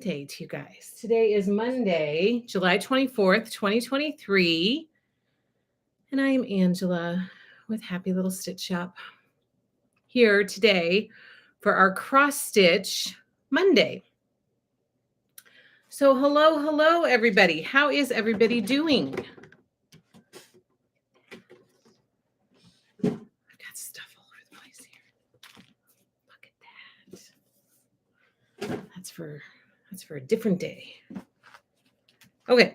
day to you guys. Today is Monday, July 24th, 2023. And I'm Angela with Happy Little Stitch Shop here today for our cross stitch Monday. So hello, everybody. How is everybody doing? I've got stuff all over the place here. Look at that. That's for a different day. Okay.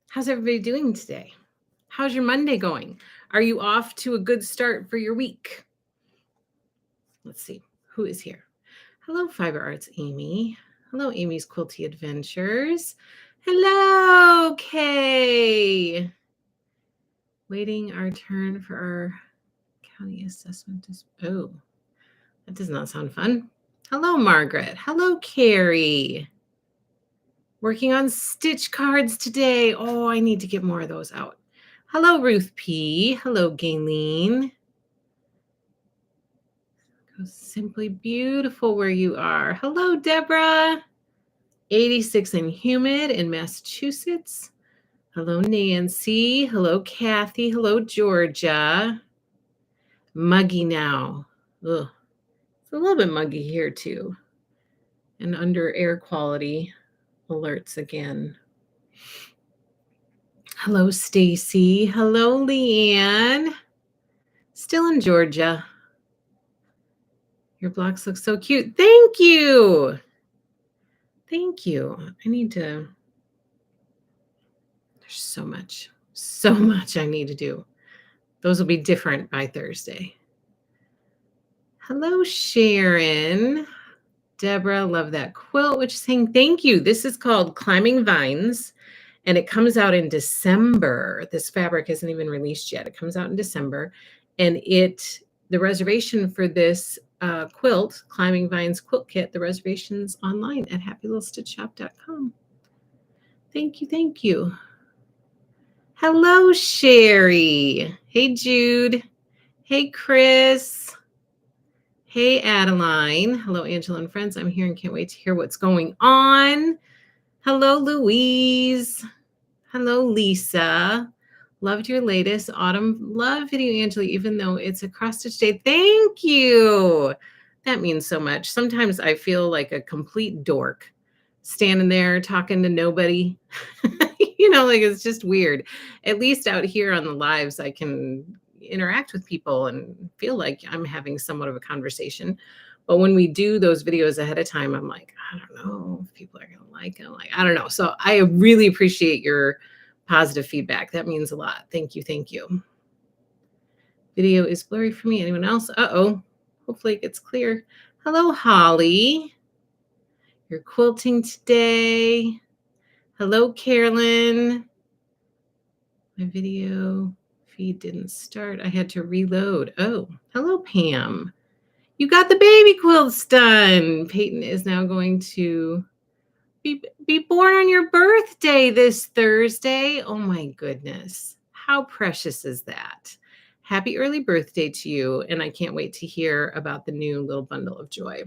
How's everybody doing today? How's your Monday going? Are you off to a good start for your week? Let's see. Who is here? Hello, Fiber Arts Amy. Hello, Amy's Quilty Adventures. Hello, Kay. Waiting our turn for our county assessment. Oh, that does not sound fun. Hello, Margaret. Hello, Carrie. Working on stitch cards today. Oh, I need to get more of those out. Hello, Ruth P. Hello, Gayleen. Simply beautiful where you are. Hello, Deborah. 86 and humid in Massachusetts. Hello, Nancy. Hello, Kathy. Hello, Georgia. Muggy now. Ugh. It's a little bit muggy here too. And under air quality alerts again. Hello, Stacy. Hello, Leanne. Still in Georgia. Your blocks look so cute. Thank you. Thank you. I need to. There's so much I need to do. Those will be different by Thursday. Hello, Sharon. Deborah, love that quilt, which is saying thank you. This is called Climbing Vines, and it comes out in December. This fabric isn't even released yet. It comes out in December, and the reservation for this quilt, Climbing Vines quilt kit, the reservation's online at happylittlestitchshop.com. Thank you. Hello, Sherry. Hey, Jude. Hey, Chris. Hey, Adeline. Hello, Angela and friends. I'm here and can't wait to hear what's going on. Hello, Louise. Hello, Lisa. Loved your latest autumn love video, Angela, even though it's a cross stitch day. Thank you. That means so much. Sometimes I feel like a complete dork standing there talking to nobody. Like it's just weird. At least out here on the lives, I can interact with people and feel like I'm having somewhat of a conversation. But when we do those videos ahead of time, I'm like, I don't know if people are going to like it. I don't know. So I really appreciate your positive feedback. That means a lot. Thank you. Video is blurry for me. Anyone else? Uh-oh. Hopefully it gets clear. Hello, Holly. You're quilting today. Hello, Carolyn. My video feed didn't start. I had to reload. Oh, hello, Pam. You got the baby quilts done. Peyton is now going to be born on your birthday this Thursday. Oh my goodness. How precious is that? Happy early birthday to you. And I can't wait to hear about the new little bundle of joy.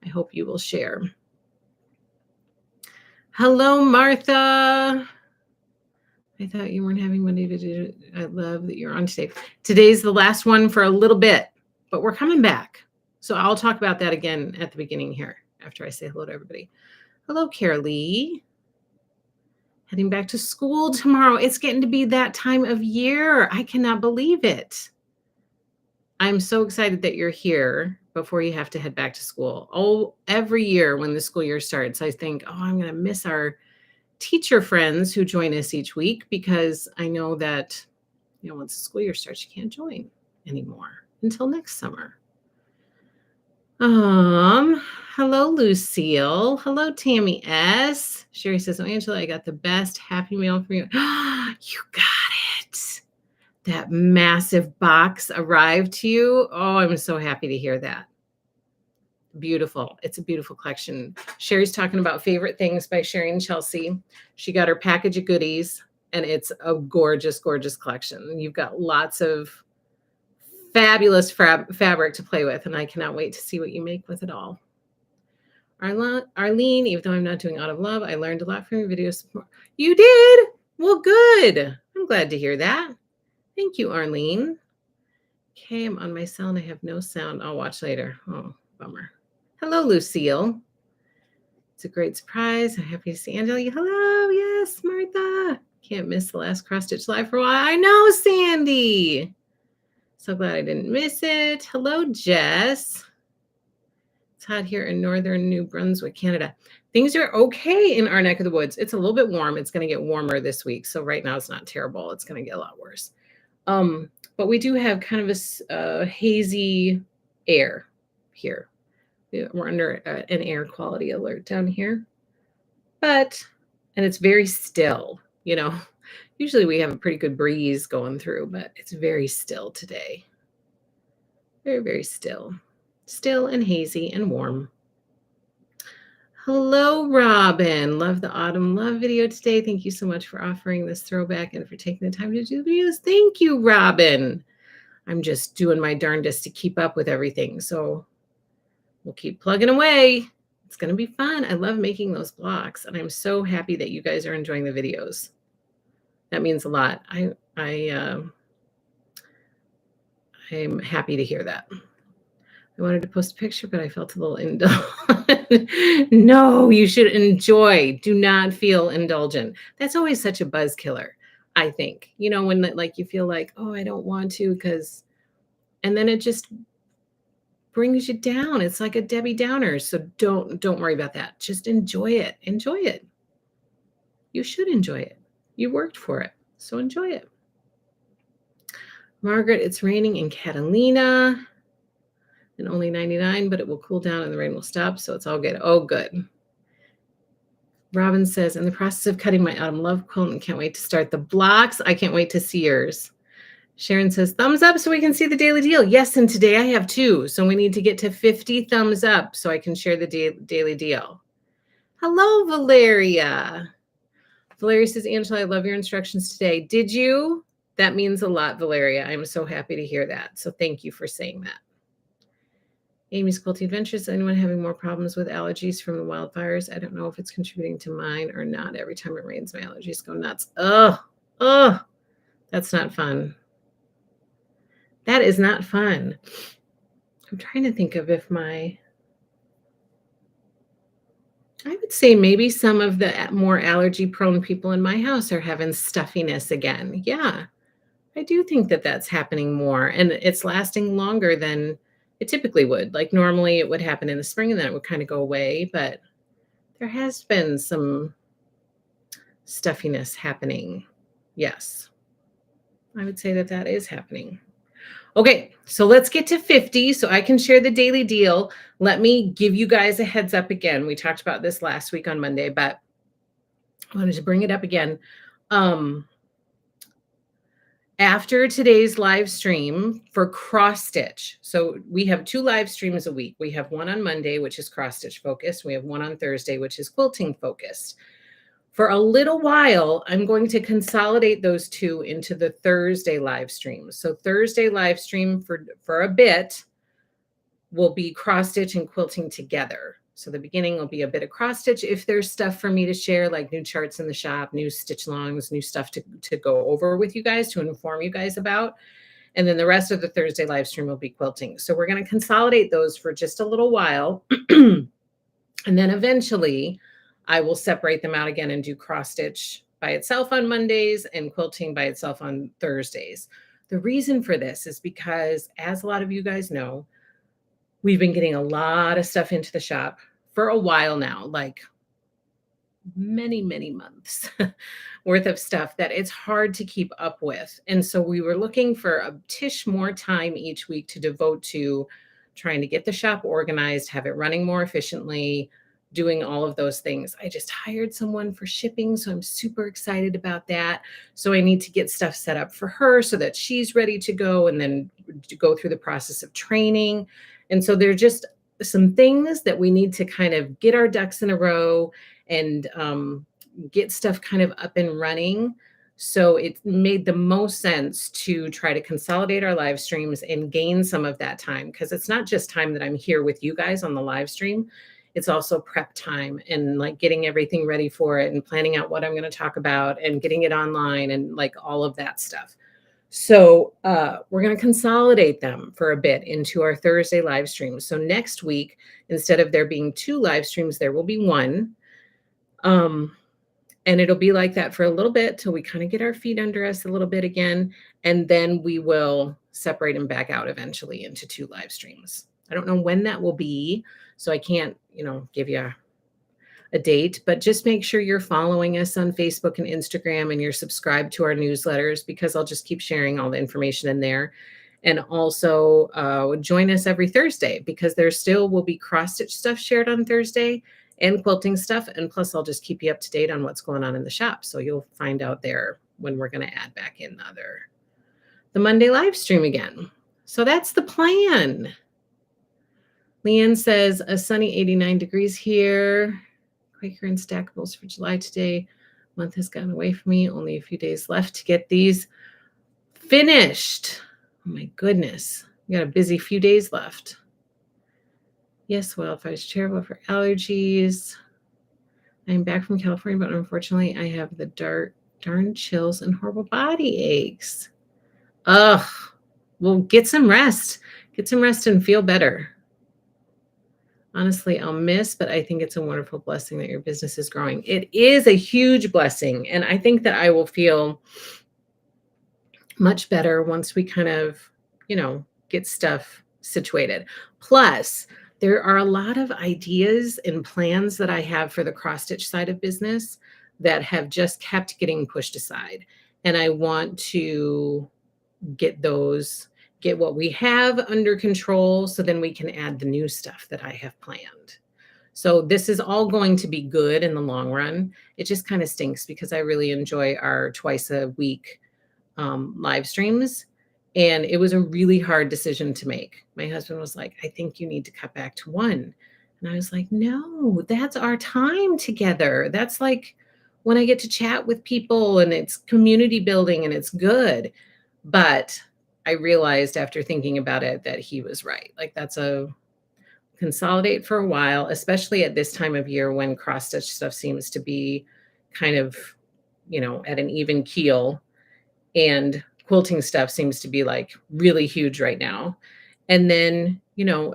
I hope you will share. Hello, Martha. I thought you weren't having Monday to do. I love that you're on today. Today's the last one for a little bit, but we're coming back. So I'll talk about that again at the beginning here after I say hello to everybody. Hello, Carolee. Heading back to school tomorrow. It's getting to be that time of year. I cannot believe it. I'm so excited that you're here before you have to head back to school. Oh, every year when the school year starts, I think, I'm going to miss our teacher friends who join us each week because I know that, once the school year starts, you can't join anymore until next summer. Hello, Lucille. Hello, Tammy S. Sherry says, Angela, I got the best happy mail for you. You got it. That massive box arrived to you. Oh, I'm so happy to hear that. Beautiful. It's a beautiful collection. Sherry's talking about Favorite Things by Sherry and Chelsea. She got her package of goodies, and it's a gorgeous, gorgeous collection. You've got lots of fabulous fabric to play with, and I cannot wait to see what you make with it all. Arlene, even though I'm not doing Out of Love, I learned a lot from your videos. You did? Well, good. I'm glad to hear that. Thank you, Arlene. Okay, I'm on my cell and I have no sound. I'll watch later. Oh, bummer. Hello, Lucille. It's a great surprise. I'm happy to see Angela. Hello, yes, Martha. Can't miss the last cross stitch live for a while. I know, Sandy. So glad I didn't miss it. Hello, Jess. It's hot here in northern New Brunswick, Canada. Things are okay in our neck of the woods. It's a little bit warm. It's going to get warmer this week. So right now it's not terrible. It's going to get a lot worse. But we do have kind of a hazy air here. We're under an air quality alert down here. And it's very still, Usually we have a pretty good breeze going through, but it's very still today. Very, very still. Still and hazy and warm. Hello, Robin. Love the autumn love video today. Thank you so much for offering this throwback and for taking the time to do the videos. Thank you, Robin. I'm just doing my darndest to keep up with everything. So we'll keep plugging away. It's going to be fun. I love making those blocks, and I'm so happy that you guys are enjoying the videos. That means a lot. I'm happy to hear that. I wanted to post a picture, but I felt a little indulgent. No, you should enjoy. Do not feel indulgent. That's always such a buzz killer, I think. When you feel like, oh, I don't want to and then it just brings you down. It's like a Debbie Downer. So don't worry about that. Just enjoy it. Enjoy it. You should enjoy it. You worked for it. So enjoy it. Margaret, it's raining in Catalina. And only 99, but it will cool down and the rain will stop. So it's all good. Oh, good. Robin says, in the process of cutting my autumn love quilt and can't wait to start the blocks. I can't wait to see yours. Sharon says, thumbs up so we can see the daily deal. Yes, and today I have 2. So we need to get to 50 thumbs up so I can share the daily deal. Hello, Valeria. Valeria says, Angela, I love your instructions today. Did you? That means a lot, Valeria. I'm so happy to hear that. So thank you for saying that. Amy's Quilty Adventures. Anyone having more problems with allergies from the wildfires? I don't know if it's contributing to mine or not. Every time it rains, my allergies go nuts. Ugh. That's not fun. That is not fun. I'm trying to think of if I would say maybe some of the more allergy-prone people in my house are having stuffiness again. Yeah, I do think that that's happening more, and it's lasting longer than it typically would. Like normally it would happen in the spring and then it would kind of go away, but there has been some stuffiness happening. Yes, I would say that is happening. Okay, so let's get to 50 so I can share the daily deal. Let me give you guys a heads up again. We talked about this last week on Monday, but I wanted to bring it up again. After today's live stream for cross stitch. So we have 2 live streams a week. We have one on Monday, which is cross stitch focused. We have one on Thursday, which is quilting focused. For a little while, I'm going to consolidate those 2 into the Thursday live stream. So Thursday live stream for a bit will be cross stitch and quilting together. So the beginning will be a bit of cross stitch. If there's stuff for me to share, like new charts in the shop, new stitch longs, new stuff to go over with you guys, to inform you guys about. And then the rest of the Thursday live stream will be quilting. So we're going to consolidate those for just a little while. And then eventually I will separate them out again and do cross stitch by itself on Mondays and quilting by itself on Thursdays. The reason for this is because, as a lot of you guys know, we've been getting a lot of stuff into the shop for a while now, like many, many months worth of stuff that it's hard to keep up with. And so we were looking for a tish more time each week to devote to trying to get the shop organized, have it running more efficiently, doing all of those things. I just hired someone for shipping, so I'm super excited about that. So I need to get stuff set up for her so that she's ready to go, and then to go through the process of training. And so there are just some things that we need to kind of get our ducks in a row and get stuff kind of up and running. So it made the most sense to try to consolidate our live streams and gain some of that time, because it's not just time that I'm here with you guys on the live stream. it's also prep time and like getting everything ready for it and planning out what I'm going to talk about and getting it online and like all of that stuff. So we're going to consolidate them for a bit into our Thursday live streams. So next week, instead of there being 2 live streams, there will be 1. And it'll be like that for a little bit till we kind of get our feet under us a little bit again. And then we will separate them back out eventually into 2 live streams. I don't know when that will be, so I can't, give you a date, but just make sure you're following us on Facebook and Instagram and you're subscribed to our newsletters, because I'll just keep sharing all the information in there. And also join us every Thursday, because there still will be cross stitch stuff shared on Thursday and quilting stuff. And plus I'll just keep you up to date on what's going on in the shop. So you'll find out there when we're going to add back in the Monday live stream again. So that's the plan. Leanne says a sunny 89 degrees here. Quaker and stackables for July today. Month has gone away from me. Only a few days left to get these finished. Oh my goodness. We got a busy few days left. Yes, wildfire's terrible for allergies. I'm back from California, but unfortunately I have the darn chills and horrible body aches. Ugh. Well, get some rest. Get some rest and feel better. Honestly, I'll miss, but I think it's a wonderful blessing that your business is growing. It is a huge blessing. And I think that I will feel much better once we kind of, get stuff situated. Plus, there are a lot of ideas and plans that I have for the cross stitch side of business that have just kept getting pushed aside. And I want to get what we have under control, so then we can add the new stuff that I have planned. So this is all going to be good in the long run. It just kind of stinks because I really enjoy our twice a week live streams. And it was a really hard decision to make. My husband was like, I think you need to cut back to 1. And I was like, no, that's our time together. That's like when I get to chat with people and it's community building and it's good. But I realized after thinking about it that he was right. Like that's a consolidate for a while, especially at this time of year when cross stitch stuff seems to be kind of, at an even keel, and quilting stuff seems to be like really huge right now. And then,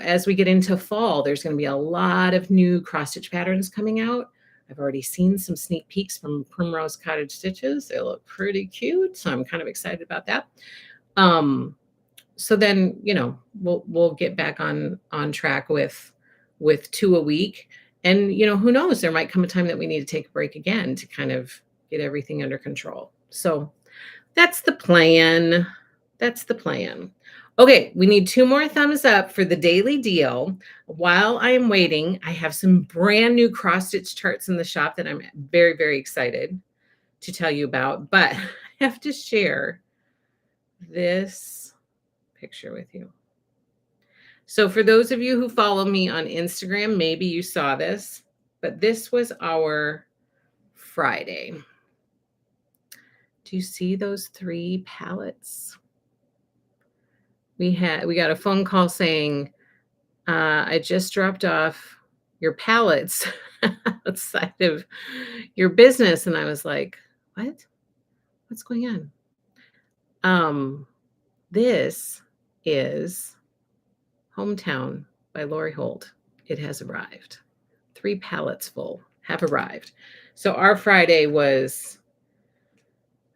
as we get into fall, there's going to be a lot of new cross stitch patterns coming out. I've already seen some sneak peeks from Primrose Cottage Stitches. They look pretty cute. So I'm kind of excited about that. So then, we'll get back on track with 2 a week. And, who knows, there might come a time that we need to take a break again to kind of get everything under control. So that's the plan. Okay, we need 2 more thumbs up for the daily deal. While I am waiting, I have some brand new cross stitch charts in the shop that I'm very, very excited to tell you about, but I have to share this picture with you. So for those of you who follow me on Instagram, maybe you saw this, but this was our Friday. Do you see those 3 pallets? We got a phone call saying, I just dropped off your pallets outside of your business. And I was like, what? What's going on? This is Hometown by Lori Holt. It has arrived. 3 pallets full have arrived. So our Friday was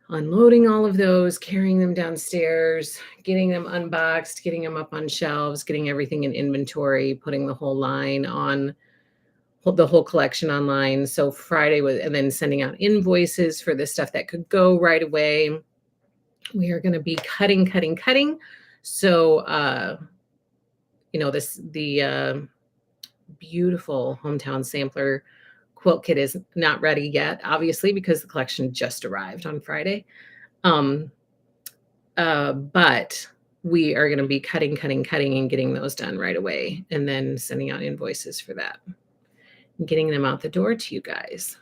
unloading all of those, carrying them downstairs, getting them unboxed, getting them up on shelves, getting everything in inventory, putting the whole line on, the whole collection online. So Friday was, and then sending out invoices for the stuff that could go right away. We are going to be cutting. So, the beautiful Hometown Sampler quilt kit is not ready yet, obviously, because the collection just arrived on Friday. But we are going to be cutting and getting those done right away, and then sending out invoices for that and getting them out the door to you guys.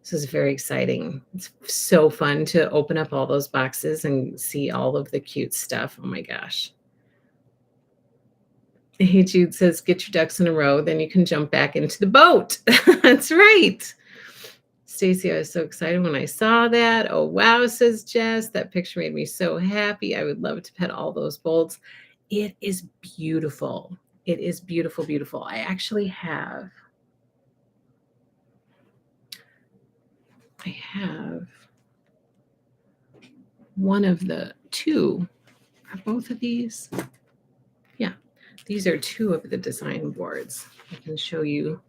This is very exciting. It's so fun to open up all those boxes and see all of the cute stuff. Oh my gosh. Hey, Jude says, get your ducks in a row, then you can jump back into the boat. That's right. Stacy, I was so excited when I saw that. Oh, wow, says Jess. That picture made me so happy. I would love to pet all those bolts. It is beautiful. It is beautiful, beautiful. I actually have one of the two. Are both of these? Yeah, these are two of the design boards. I can show you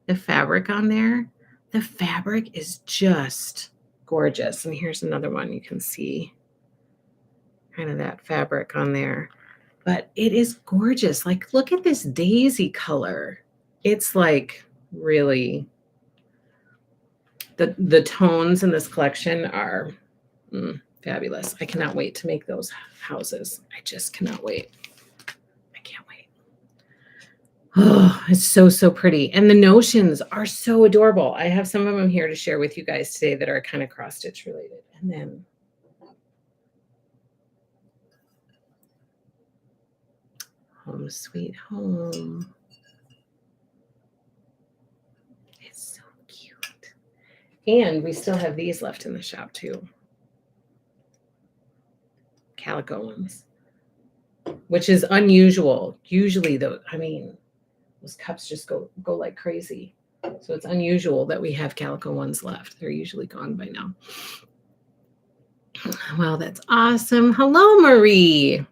the fabric on there. The fabric is just gorgeous. And here's another one. You can see kind of that fabric on there. But it is gorgeous. Like, look at this daisy color. It's like really the tones in this collection are fabulous. I cannot wait to make those houses. I just cannot wait. I can't wait. Oh, it's so, so pretty. And the notions are so adorable. I have some of them here to share with you guys today that are kind of cross stitch related. And then Home Sweet Home. It's so cute. And we still have these left in the shop too. Calico ones, which is unusual. Usually those cups just go like crazy. So it's unusual that we have calico ones left. They're usually gone by now. Well, that's awesome. Hello, Marie.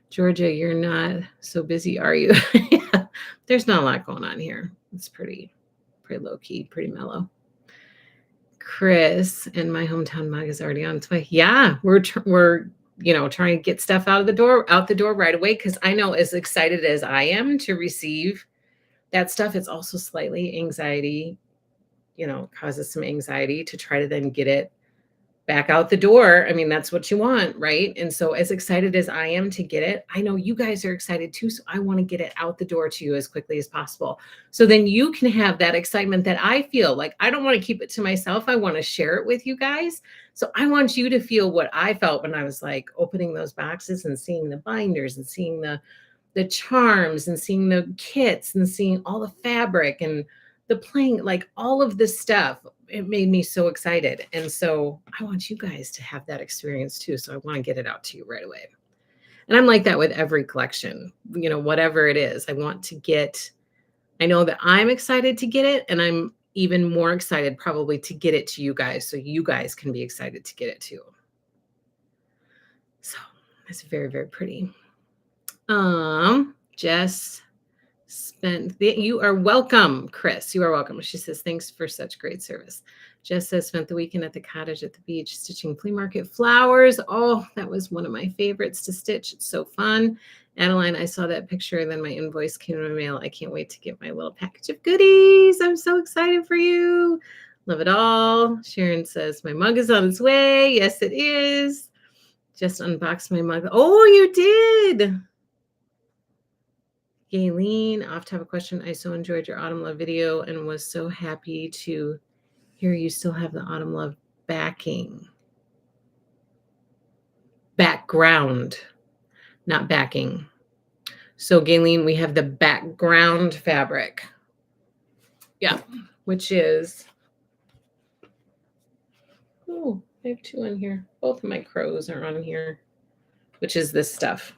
Georgia, you're not so busy, are you? Yeah, there's not a lot going on here. It's pretty low key, pretty mellow. Chris, and my hometown mug is already on its way. Yeah, we're trying to get stuff out the door right away, because I know, as excited as I am to receive that stuff, it's also slightly anxiety, causes some anxiety to try to then get it back out the door. I mean, that's what you want, right? And so, as excited as I am to get it, I know you guys are excited too. So I want to get it out the door to you as quickly as possible. So then you can have that excitement that I feel. Like, I don't want to keep it to myself. I want to share it with you guys. So I want you to feel what I felt when I was like opening those boxes and seeing the binders and seeing the charms and seeing the kits and seeing all the fabric and the playing, like all of this stuff. It made me so excited. And so I want you guys to have that experience too. So I want to get it out to you right away. And I'm like that with every collection, whatever it is. I know that I'm excited to get it, and I'm even more excited probably to get it to you guys, so you guys can be excited to get it too. So it's very, very pretty. Jess you are welcome, Chris. You are welcome. She says, thanks for such great service. Jess says, spent the weekend at the cottage at the beach stitching flea market flowers. Oh, that was one of my favorites to stitch. It's so fun. Adeline, I saw that picture, and then my invoice came in the mail. I can't wait to get my little package of goodies. I'm so excited for you. Love it all. Sharon says, my mug is on its way. Yes, it is. Just unboxed my mug. Oh, you did. Gayleen, off-topic question. I so enjoyed your Autumn Love video and was so happy to hear you still have the Autumn Love background, not backing. So Gayleen, we have the background fabric. Yeah, which is, oh, I have two on here. Both of my crows are on here, which is this stuff,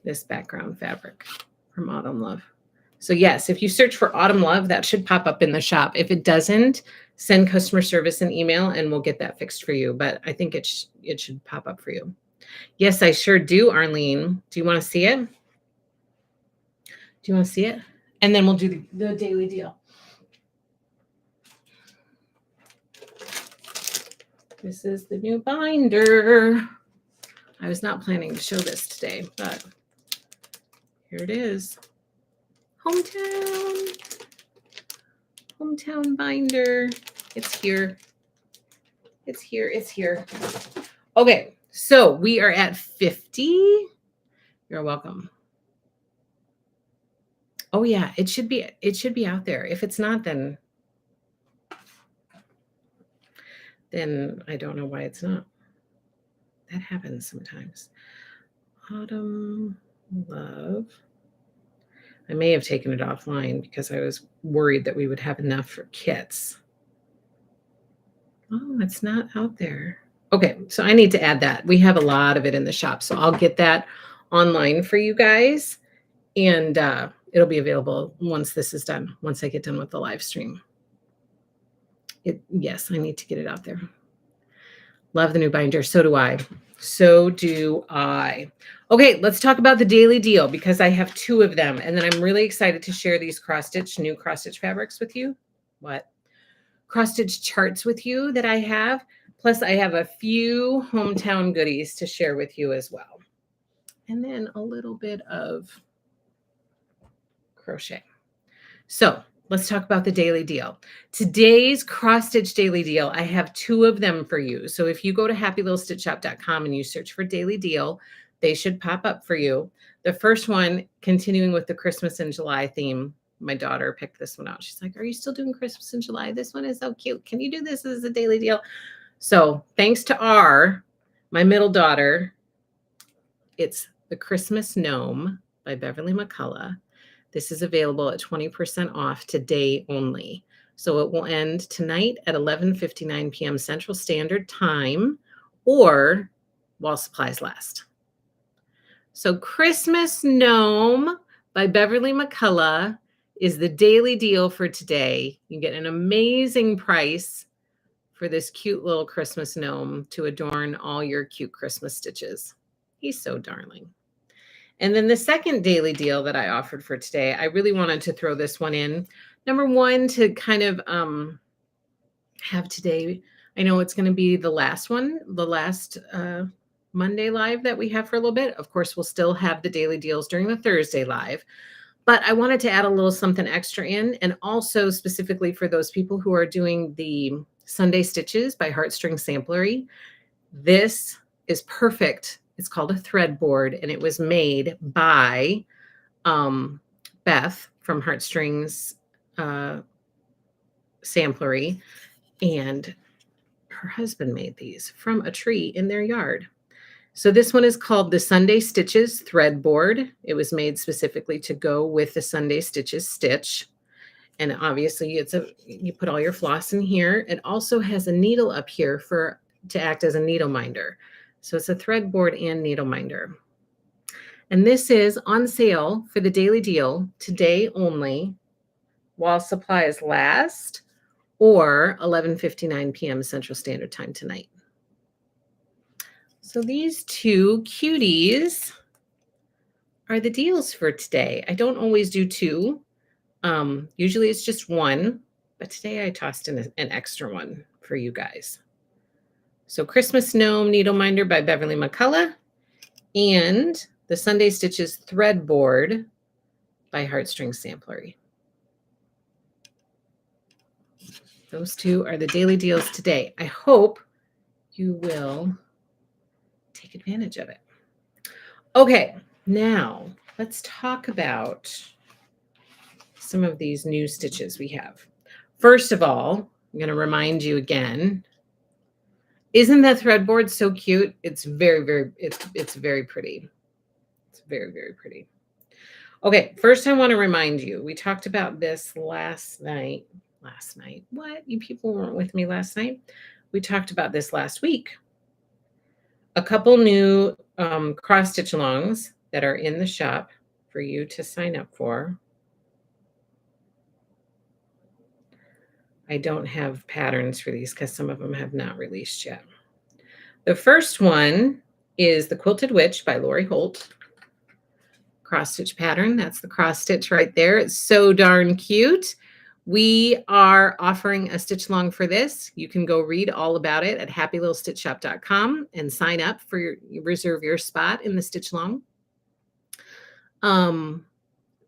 this background fabric from Autumn Love. So yes, if you search for Autumn Love, that should pop up in the shop. If it doesn't, send customer service an email and we'll get that fixed for you. But I think it should pop up for you. Yes, I sure do, Arlene. Do you want to see it? Do you want to see it? And then we'll do the daily deal. This is the new binder. I was not planning to show this today, but here it is. Hometown binder. It's here. Okay, so we are at 50. You're welcome. Oh yeah, it should be out there. If it's not, then I don't know why it's not. That happens sometimes. Autumn Love I may have taken it offline because I was worried that we would have enough for kits. Oh, it's not out there. Okay, so I need to add that. We have a lot of it in the shop, so I'll get that online for you guys, and it'll be available once this is done, once I get done with the live stream. Yes, I need to get it out there. Love the new binder. So do I. So do I. Okay, let's talk about the daily deal because I have 2 of them, and then I'm really excited to share these new cross stitch fabrics with you. What? Cross stitch charts with you that I have. Plus, I have a few hometown goodies to share with you as well. And then a little bit of crochet. So let's talk about the daily deal. Today's cross stitch daily deal, I have 2 of them for you. So if you go to happylittlestitchshop.com and you search for daily deal, they should pop up for you. The first one, continuing with the Christmas in July theme, my daughter picked this one out. She's like, "Are you still doing Christmas in July? This one is so cute. Can you do this as a daily deal?" So thanks to my middle daughter, it's the Christmas Gnome by Beverly McCullough. This is available at 20% off today only. So it will end tonight at 11:59 p.m. Central Standard Time or while supplies last. So Christmas Gnome by Beverly McCullough is the daily deal for today. You get an amazing price for this cute little Christmas gnome to adorn all your cute Christmas stitches. He's so darling. And then the second daily deal that I offered for today, I really wanted to throw this one in. Number one, to kind of have today, I know it's going to be the last one, the last Monday live that we have for a little bit. Of course, we'll still have the daily deals during the Thursday live. But I wanted to add a little something extra in, and also specifically for those people who are doing the Sunday Stitches by Heartstring Samplery. This is perfect. It's called a thread board, and it was made by Beth from Heartstrings Samplery, and her husband made these from a tree in their yard. So this one is called the Sunday Stitches Thread Board. It was made specifically to go with the Sunday Stitches stitch. And obviously you put all your floss in here. It also has a needle up here to act as a needle minder. So it's a thread board and needle minder. And this is on sale for the daily deal today only while supplies last, or 11:59 p.m. Central Standard Time tonight. So these 2 cuties are the deals for today. I don't always do 2. Usually it's just 1, but today I tossed in an extra one for you guys. So Christmas Gnome Needle Minder by Beverly McCullough and the Sunday Stitches Thread Board by Heartstring Samplery. Those 2 are the daily deals today. I hope you will take advantage of it. Okay, now let's talk about some of these new stitches we have. First of all, I'm going to remind you again, isn't that thread board so cute? It's very, very, it's very pretty. It's very, very pretty. Okay, first I want to remind you, we talked about this last night. What? You people weren't with me last night? We talked about this last week. A couple new cross stitch alongs that are in the shop for you to sign up for. I don't have patterns for these because some of them have not released yet. The first one is the Quilted Witch by Lori Holt. Cross stitch pattern. That's the cross stitch right there. It's so darn cute. We are offering a stitch along for this. You can go read all about it at happylittlestitchshop.com and sign up for reserve your spot in the stitch along.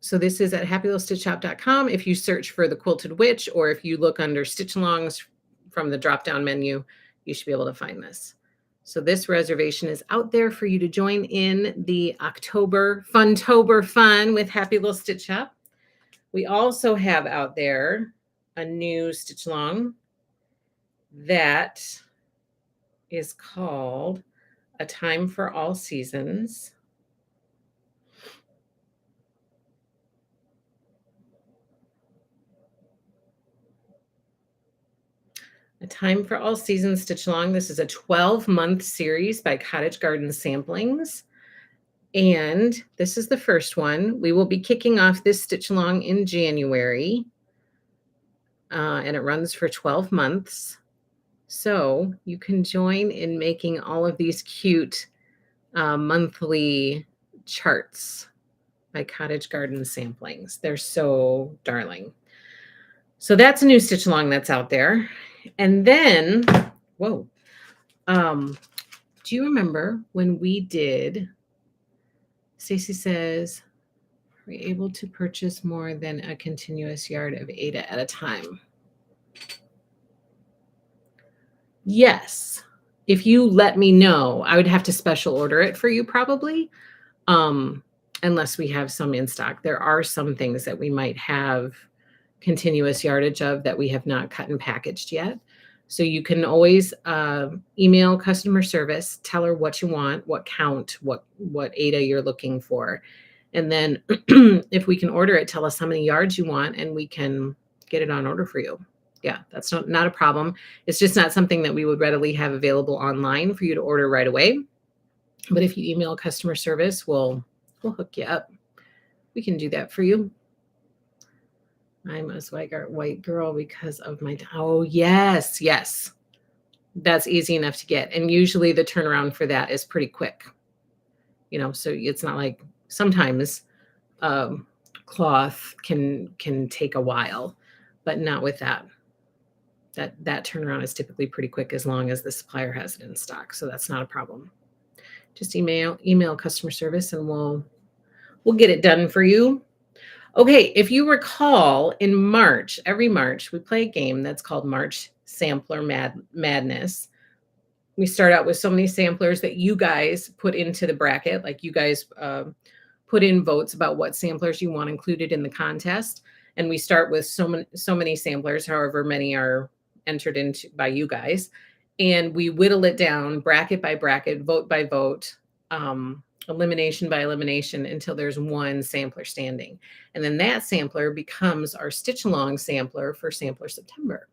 So this is at happylittlestitchshop.com. If you search for the Quilted Witch, or if you look under stitch alongs from the drop-down menu, you should be able to find this. So this reservation is out there for you to join in the October Funtober fun with Happy Little Stitch Shop. We also have out there a new stitch along that is called A Time for All Seasons. A Time for All Seasons Stitch Along. This is a 12-month series by Cottage Garden Samplings. And this is the first one. We will be kicking off this stitch along in January. And it runs for 12 months. So you can join in making all of these cute monthly charts by Cottage Garden Samplings. They're so darling. So that's a new stitch along that's out there. And then, whoa, do you remember when we did, Stacy says, are we able to purchase more than a continuous yard of Aida at a time? Yes. If you let me know, I would have to special order it for you probably, unless we have some in stock. There are some things that we might have continuous yardage of that we have not cut and packaged yet. So you can always email customer service, tell her what you want, what count, what Aida you're looking for. And then if we can order it, tell us how many yards you want and we can get it on order for you. Yeah, that's not a problem. It's just not something that we would readily have available online for you to order right away. But if you email customer service, we'll hook you up. We can do that for you. I'm a white girl because of my, oh, yes. That's easy enough to get. And usually the turnaround for that is pretty quick. So it's not like sometimes cloth can take a while, but not with that. That turnaround is typically pretty quick as long as the supplier has it in stock. So that's not a problem. Just email customer service and we'll get it done for you. Okay, if you recall, in March, every March, we play a game that's called March Sampler Madness. We start out with so many samplers that you guys put into the bracket, like you guys put in votes about what samplers you want included in the contest. And we start with so many samplers, however many are entered into by you guys. And we whittle it down bracket by bracket, vote by vote, elimination by elimination until there's one sampler standing. And then that sampler becomes our stitch along sampler for Sampler September.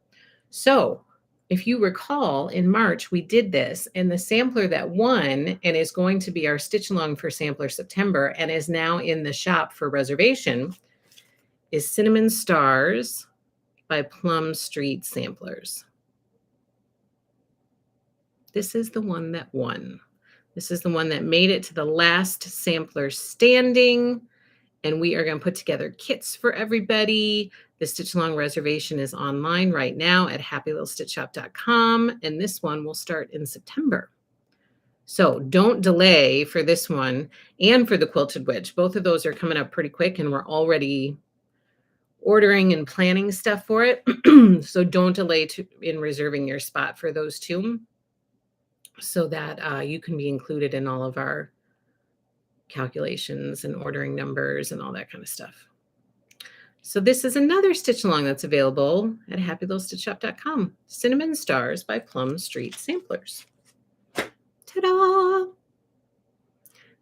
So if you recall, in March, we did this, and the sampler that won and is going to be our stitch along for Sampler September and is now in the shop for reservation is Cinnamon Stars by Plum Street Samplers. This is the one that won. This is the one that made it to the last sampler standing. And we are going to put together kits for everybody. The Stitch Along reservation is online right now at happylittlestitchshop.com. And this one will start in September. So don't delay for this one and for the Quilted Witch. Both of those are coming up pretty quick and we're already ordering and planning stuff for it. So don't delay in reserving your spot for those two, so that you can be included in all of our calculations and ordering numbers and all that kind of stuff. So this is another stitch along that's available at happylittlestitchshop.com. Cinnamon Stars by Plum Street Samplers. Ta-da!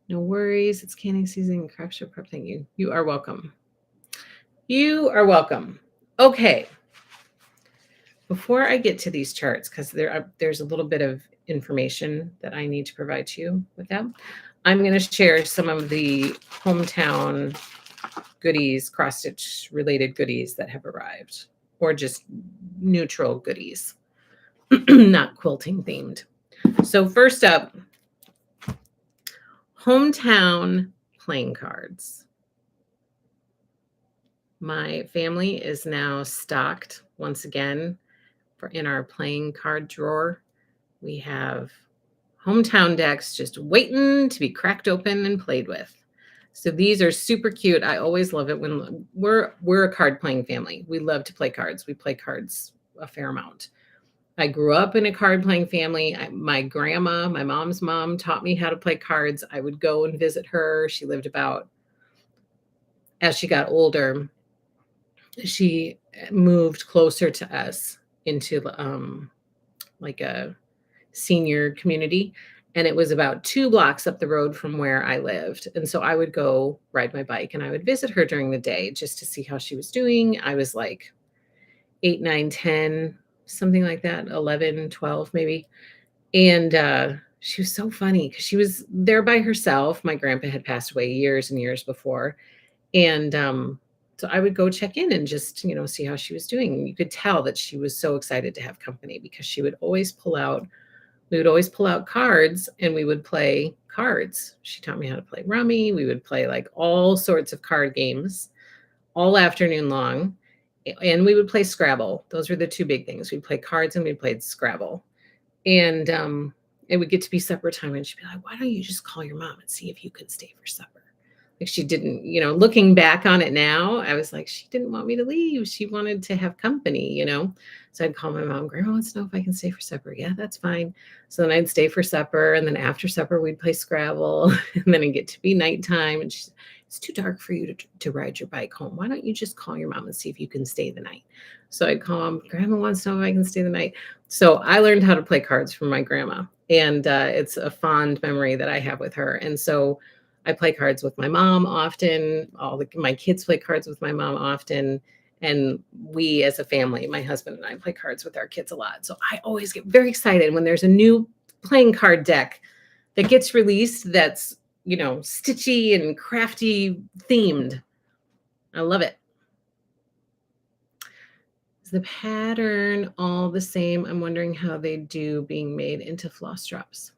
No worries. It's canning season and craft show prep. Thank you. You are welcome. You are welcome. Okay. Before I get to these charts, because there's a little bit of information that I need to provide to you with them, I'm going to share some of the hometown goodies, cross-stitch related goodies that have arrived, or just neutral goodies, not quilting themed. So first up, hometown playing cards. My family is now stocked once again in our playing card drawer. We have hometown decks just waiting to be cracked open and played with. So these are super cute. I always love it when we're a card playing family. We love to play cards. We play cards a fair amount. I grew up in a card playing family. My grandma, my mom's mom, taught me how to play cards. I would go and visit her. She lived about, as she got older, she moved closer to us into like a senior community. And it was about 2 blocks up the road from where I lived. And so I would go ride my bike and I would visit her during the day just to see how she was doing. I was like 8, 9, 10 something like that, 11, 12 maybe. And she was so funny because she was there by herself. My grandpa had passed away years and years before. And so I would go check in and just, see how she was doing. And you could tell that she was so excited to have company because we would always pull out cards and we would play cards. She taught me how to play rummy. We would play like all sorts of card games all afternoon long. And we would play Scrabble. Those were the two big things. We'd play cards and we played Scrabble. And it would get to be supper time and she'd be like, why don't you just call your mom and see if you can stay for supper? Like she didn't, looking back on it now, I was like, she didn't want me to leave. She wanted to have company. So I'd call my mom, Grandma wants to know if I can stay for supper. Yeah, that's fine. So then I'd stay for supper. And then after supper, we'd play Scrabble. And then it'd get to be nighttime. And she's, it's too dark for you to ride your bike home. Why don't you just call your mom and see if you can stay the night? So I'd call mom, Grandma wants to know if I can stay the night. So I learned how to play cards from my grandma. And it's a fond memory that I have with her. And so I play cards with my mom often. My kids play cards with my mom often. And we as a family, my husband and I play cards with our kids a lot. So I always get very excited when there's a new playing card deck that gets released that's, stitchy and crafty themed. I love it. Is the pattern all the same? I'm wondering how they do being made into floss drops.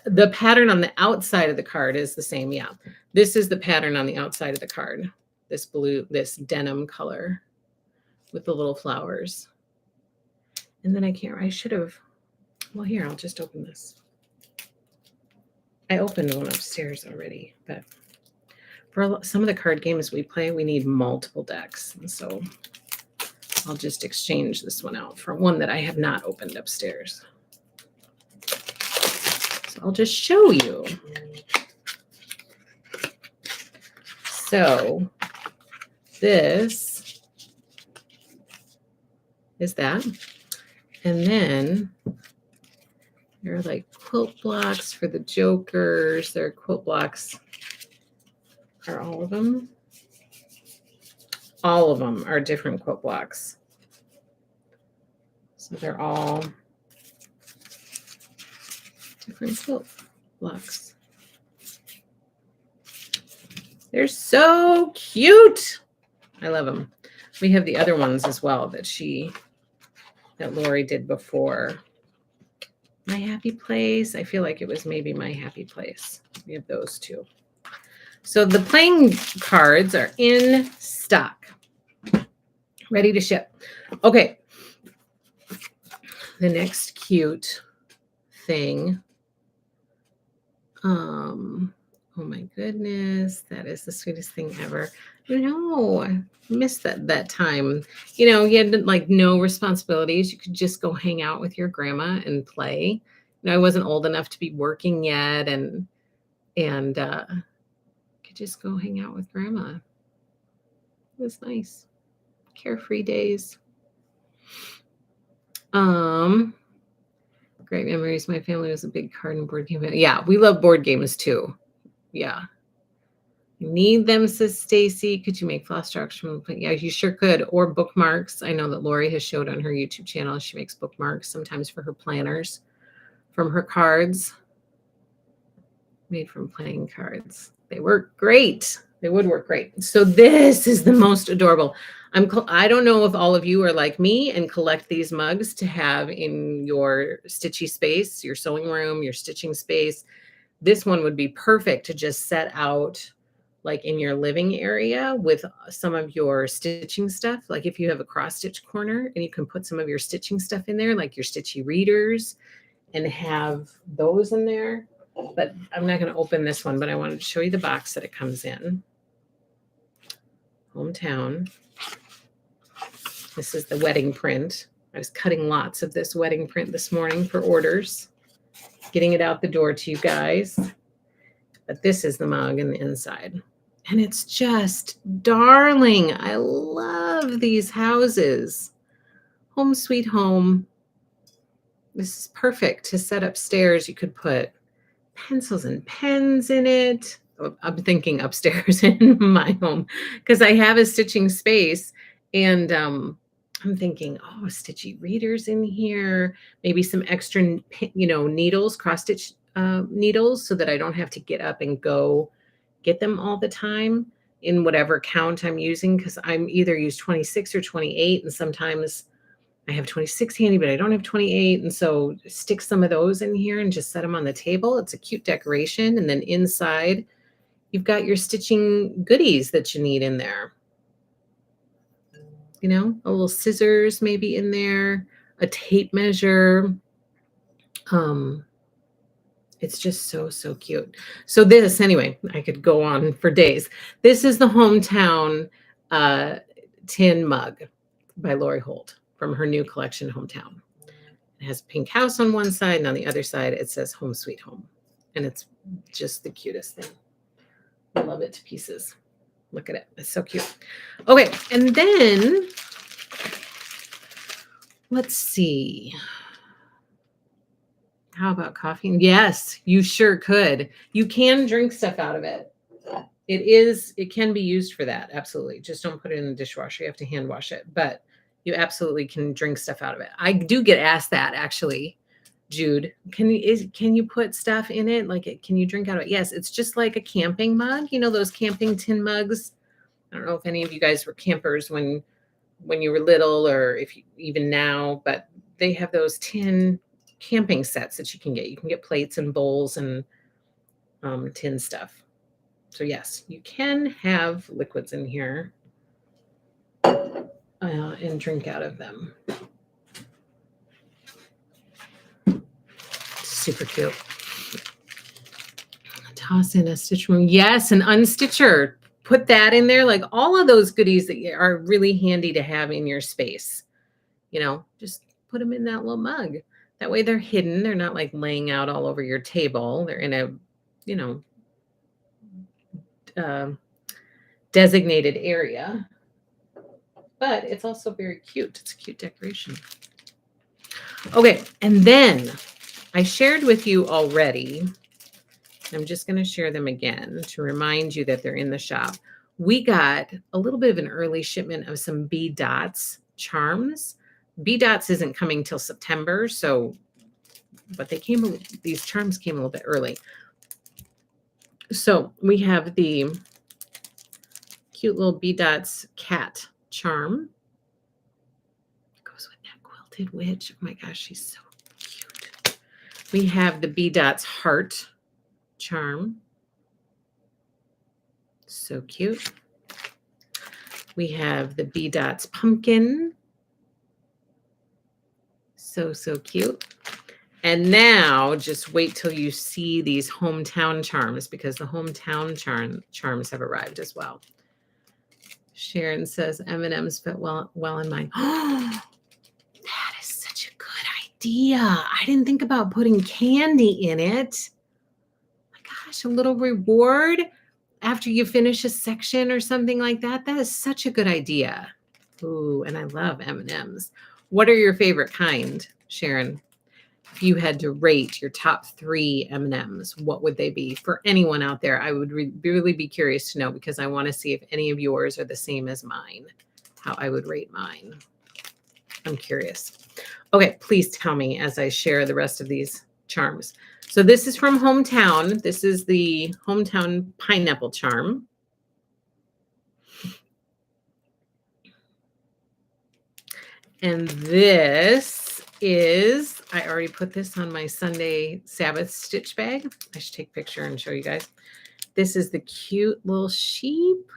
The pattern on the outside of the card is the same. Yeah. This is the pattern on the outside of the card. This denim color with the little flowers. And then here, I'll just open this. I opened one upstairs already, but for some of the card games we play, we need multiple decks. And so I'll just exchange this one out for one that I have not opened upstairs. So I'll just show you. So this is that. And then there are like quilt blocks for the jokers. There are quilt blocks. Are all of them? All of them are different quilt blocks. So they're all different quilt blocks. They're so cute. I love them. We have the other ones as well that Lori did before. My Happy Place. I feel like it was maybe My Happy Place. We have those two. So the playing cards are in stock, ready to ship. Okay. The next cute thing. Oh my goodness, that is the sweetest thing ever. I missed that time. You had like no responsibilities. You could just go hang out with your grandma and play. I wasn't old enough to be working yet, and could just go hang out with grandma. It was nice. Carefree days. Great memories. My family was a big card and board game. Yeah, we love board games too. Yeah. You need them, says Stacy. Could you make floss drops from? Yeah, you sure could. Or bookmarks. I know that Lori has showed on her YouTube channel. She makes bookmarks sometimes for her planners from her cards. Made from playing cards. They work great. They would work great. So this is the most adorable. I don't know if all of you are like me and collect these mugs to have in your stitchy space, your sewing room, your stitching space. This one would be perfect to just set out like in your living area with some of your stitching stuff. Like if you have a cross stitch corner and you can put some of your stitching stuff in there, like your stitchy readers, and have those in there. But I'm not going to open this one, but I wanted to show you the box that it comes in. Hometown. This is the wedding print. I was cutting lots of this wedding print this morning for orders, getting it out the door to you guys. But this is the mug in the inside. And it's just darling. I love these houses. Home sweet home. This is perfect to set upstairs. You could put pencils and pens in it. I'm thinking upstairs in my home because I have a stitching space, and I'm thinking, oh, stitchy readers in here, maybe some extra, needles, cross stitch needles, so that I don't have to get up and go get them all the time in whatever count I'm using, because I'm either use 26 or 28, and sometimes I have 26 handy, but I don't have 28. And so stick some of those in here and just set them on the table. It's a cute decoration. And then inside, you've got your stitching goodies that you need in there. A little scissors maybe in there, a tape measure. It's just so, so cute. So this, anyway, I could go on for days. This is the Hometown tin mug by Lori Holt from her new collection, Hometown. It has a pink house on one side, and on the other side, it says Home Sweet Home. And it's just the cutest thing. I love it to pieces. Look at it. It's so cute. Okay, and then let's see. How about coffee? Yes, you sure could. You can drink stuff out of it. It can be used for that. Absolutely. Just don't put it in the dishwasher. You have to hand wash it, but you absolutely can drink stuff out of it. I do get asked that, actually, Jude. Can you put stuff in it? Can you drink out of it? Yes, it's just like a camping mug. Those camping tin mugs. I don't know if any of you guys were campers when you were little, or if you, even now, but they have those tin camping sets that you can get. You can get plates and bowls and tin stuff. So yes, you can have liquids in here and drink out of them. Super cute. Toss in a stitch room. Yes, an unstitcher. Put that in there. Like all of those goodies that are really handy to have in your space. Just put them in that little mug. That way they're hidden. They're not like laying out all over your table. They're in a, designated area. But it's also very cute. It's a cute decoration. Okay, and then I shared with you already. I'm just going to share them again to remind you that they're in the shop. We got a little bit of an early shipment of some B Dots charms. B Dots isn't coming till September, but these charms came a little bit early. So we have the cute little B Dots cat charm. Goes with that quilted witch. Oh my gosh, she's so cute. We have the B Dots heart charm. So cute. We have the B Dots pumpkin. So, so cute. And now just wait till you see these Hometown charms, because the Hometown charms have arrived as well. Sharon says M&Ms fit well in mine. Oh, that is such a good idea. I didn't think about putting candy in it. My gosh, a little reward after you finish a section or something like that. That is such a good idea. Ooh, and I love M&Ms. What are your favorite kind, Sharon? If you had to rate your top 3 M&Ms, what would they be? For anyone out there, I would really be curious to know, because I want to see if any of yours are the same as mine, how I would rate mine. I'm curious. Okay, please tell me as I share the rest of these charms. So this is from Hometown. This is the Hometown pineapple charm. And this is, I already put this on my Sunday Sabbath stitch bag. I should take a picture and show you guys. This is the cute little sheep,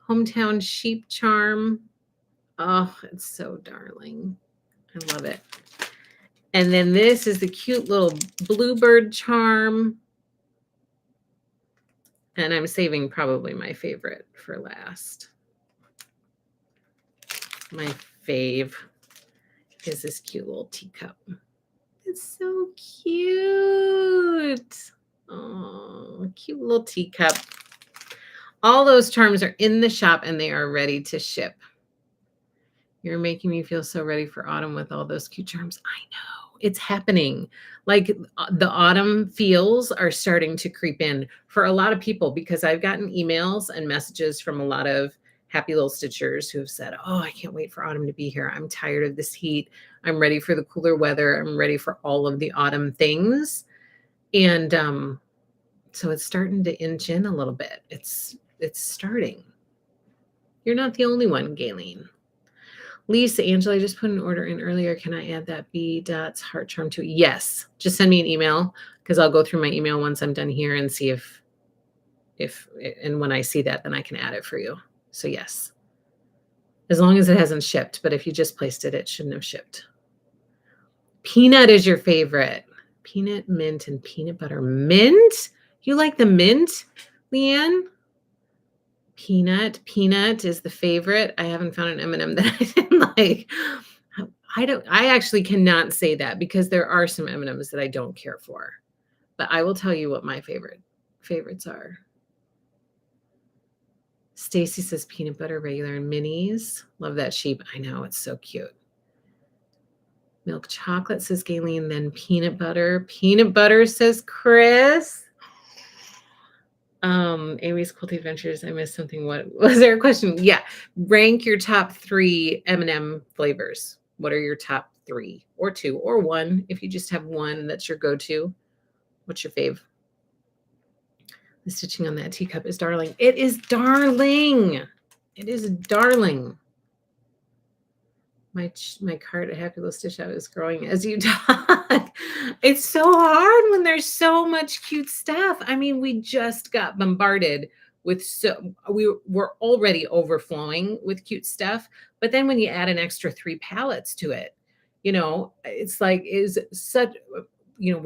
Hometown sheep charm. Oh, it's so darling. I love it. And then this is the cute little bluebird charm. And I'm saving probably my favorite for last. My fave is this cute little teacup. It's so cute. Oh, cute little teacup. All those charms are in the shop and they are ready to ship. You're making me feel so ready for autumn with all those cute charms. I know, it's happening. Like the autumn feels are starting to creep in for a lot of people, because I've gotten emails and messages from a lot of happy little stitchers who have said, oh, I can't wait for autumn to be here. I'm tired of this heat. I'm ready for the cooler weather. I'm ready for all of the autumn things. And so it's starting to inch in a little bit. It's starting. You're not the only one, Gayleen. Lisa, Angela, I just put an order in earlier. Can I add that B dots heart charm to it? Yes. Just send me an email because I'll go through my email once I'm done here and see if and when I see that, then I can add it for you. So yes, as long as it hasn't shipped. But if you just placed it, it shouldn't have shipped. Peanut is your favorite. Peanut, mint, and peanut butter. Mint? You like the mint, Leanne? Peanut is the favorite. I haven't found an M&M that I didn't like. I actually cannot say that because there are some M&Ms that I don't care for. But I will tell you what my favorites are. Stacy says peanut butter, regular, and minis. Love that sheep. I know, it's so cute. Milk chocolate says Gayleen, then peanut butter. Peanut butter says Chris. Amy's Quilty Adventures. I missed something. What was there a question? Yeah. Rank your top 3 M&M flavors. What are your top 3 or 2 or 1? If you just have one that's your go-to, what's your fave? The stitching on that teacup is darling. It is darling. It is darling. My cart at Happy Little Stitch Out is growing as you talk. It's so hard when there's so much cute stuff. I mean, we just got bombarded with we're already overflowing with cute stuff. But then when you add an extra 3 pallets to it, it's like we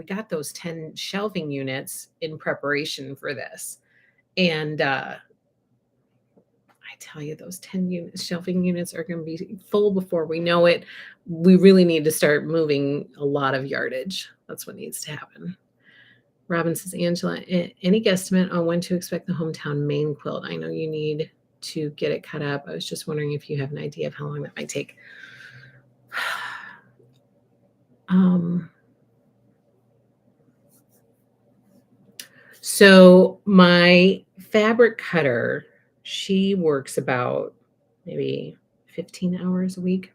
got those 10 shelving units in preparation for this. And I tell you, those 10 shelving units are going to be full before we know it. We really need to start moving a lot of yardage. That's what needs to happen. Robin says, Angela, any guesstimate on when to expect the hometown Maine quilt? I know you need to get it cut up. I was just wondering if you have an idea of how long that might take. So my fabric cutter, she works about maybe 15 hours a week.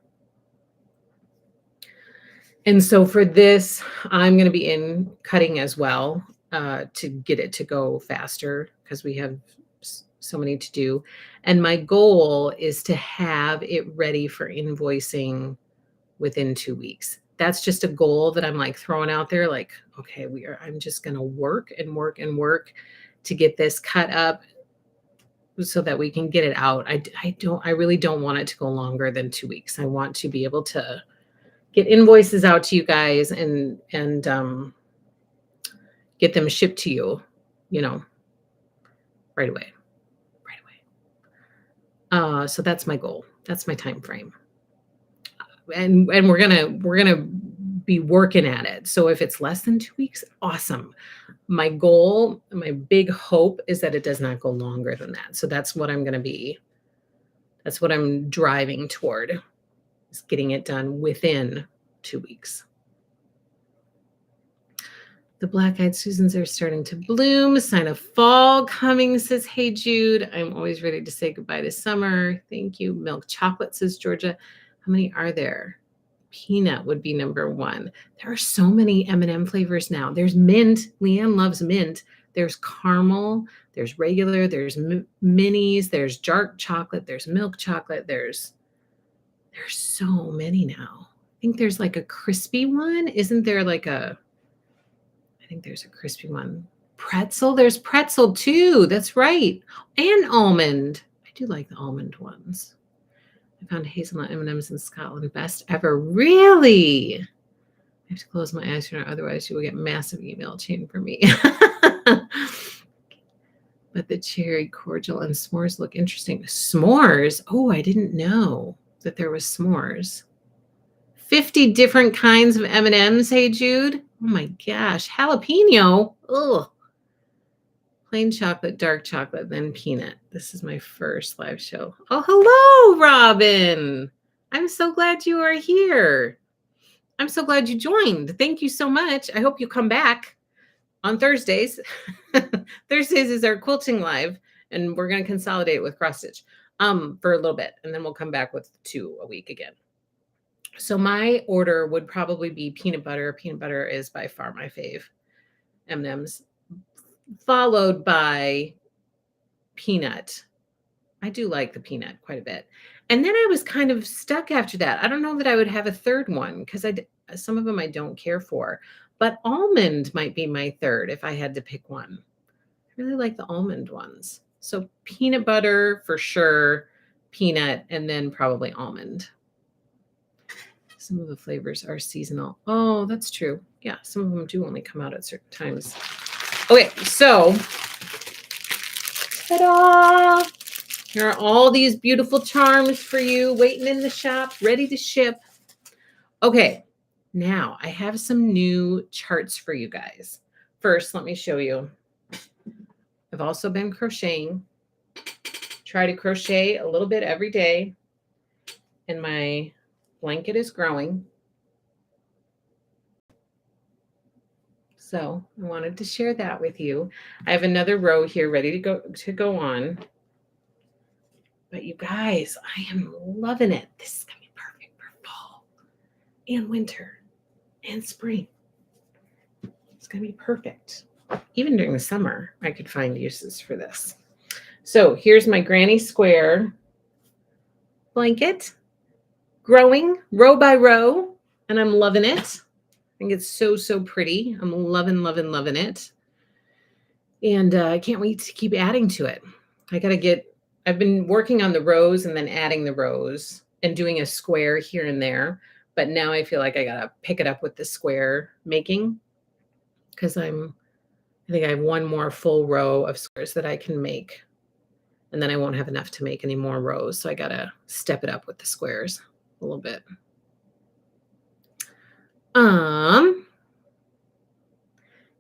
And so for this, I'm going to be in cutting as well to get it to go faster because we have so many to do. And my goal is to have it ready for invoicing within 2 weeks. That's just a goal that I'm like throwing out there. Like, okay, I'm just going to work and work and work to get this cut up so that we can get it out. I really don't want it to go longer than 2 weeks. I want to be able to get invoices out to you guys and get them shipped to you, right away. So that's my goal. That's my time frame. And we're gonna be working at it. So if it's less than 2 weeks, awesome. My goal, my big hope is that it does not go longer than that. So that's what I'm driving toward, is getting it done within 2 weeks. The black-eyed Susans are starting to bloom. Sign of fall coming, says Hey Jude. I'm always ready to say goodbye to summer. Thank you. Milk chocolate, says Georgia. How many are there? Peanut would be number 1. There are so many M&M flavors now. There's mint. Leanne loves mint. There's caramel. There's regular. There's minis. There's dark chocolate. There's milk chocolate. There's so many now. I think there's like a crispy one. Isn't there like I think there's a crispy one. Pretzel. There's pretzel too. That's right. And almond. I do like the almond ones. I found hazelnut M&Ms in Scotland. Best ever. Really? I have to close my eyes here, otherwise you will get massive email chain from me. But the cherry cordial and s'mores look interesting. S'mores? Oh, I didn't know that there was s'mores. 50 different kinds of M&Ms, hey Jude? Oh my gosh. Jalapeno? Ugh. Plain chocolate, dark chocolate, then peanut. This is my first live show. Oh, hello, Robin. I'm so glad you are here. I'm so glad you joined. Thank you so much. I hope you come back on Thursdays. Thursdays is our quilting live, and we're going to consolidate with cross stitch. for a little bit, and then we'll come back with 2 a week again. So my order would probably be peanut butter. Peanut butter is by far my fave. M&Ms, followed by peanut. I do like the peanut quite a bit. And then I was kind of stuck after that. I don't know that I would have a third one because some of them I don't care for, but almond might be my third if I had to pick one. I really like the almond ones. So peanut butter for sure, peanut, and then probably almond. Some of the flavors are seasonal. Oh, that's true. Yeah, some of them do only come out at certain times. Okay, so ta-da! Here are all these beautiful charms for you waiting in the shop, ready to ship. Okay, now I have some new charts for you guys. First, let me show you. I've also been crocheting. Try to crochet a little bit every day. And my blanket is growing. So I wanted to share that with you. I have another row here ready to go on. But you guys, I am loving it. This is going to be perfect for fall and winter and spring. It's going to be perfect. Even during the summer, I could find uses for this. So here's my granny square blanket, growing row by row, and I'm loving it. I think it's so, so pretty. I'm loving, loving, loving it. And I can't wait to keep adding to it. I've been working on the rows and then adding the rows and doing a square here and there. But now I feel like I got to pick it up with the square making because I think I have one more full row of squares that I can make. And then I won't have enough to make any more rows. So I got to step it up with the squares a little bit.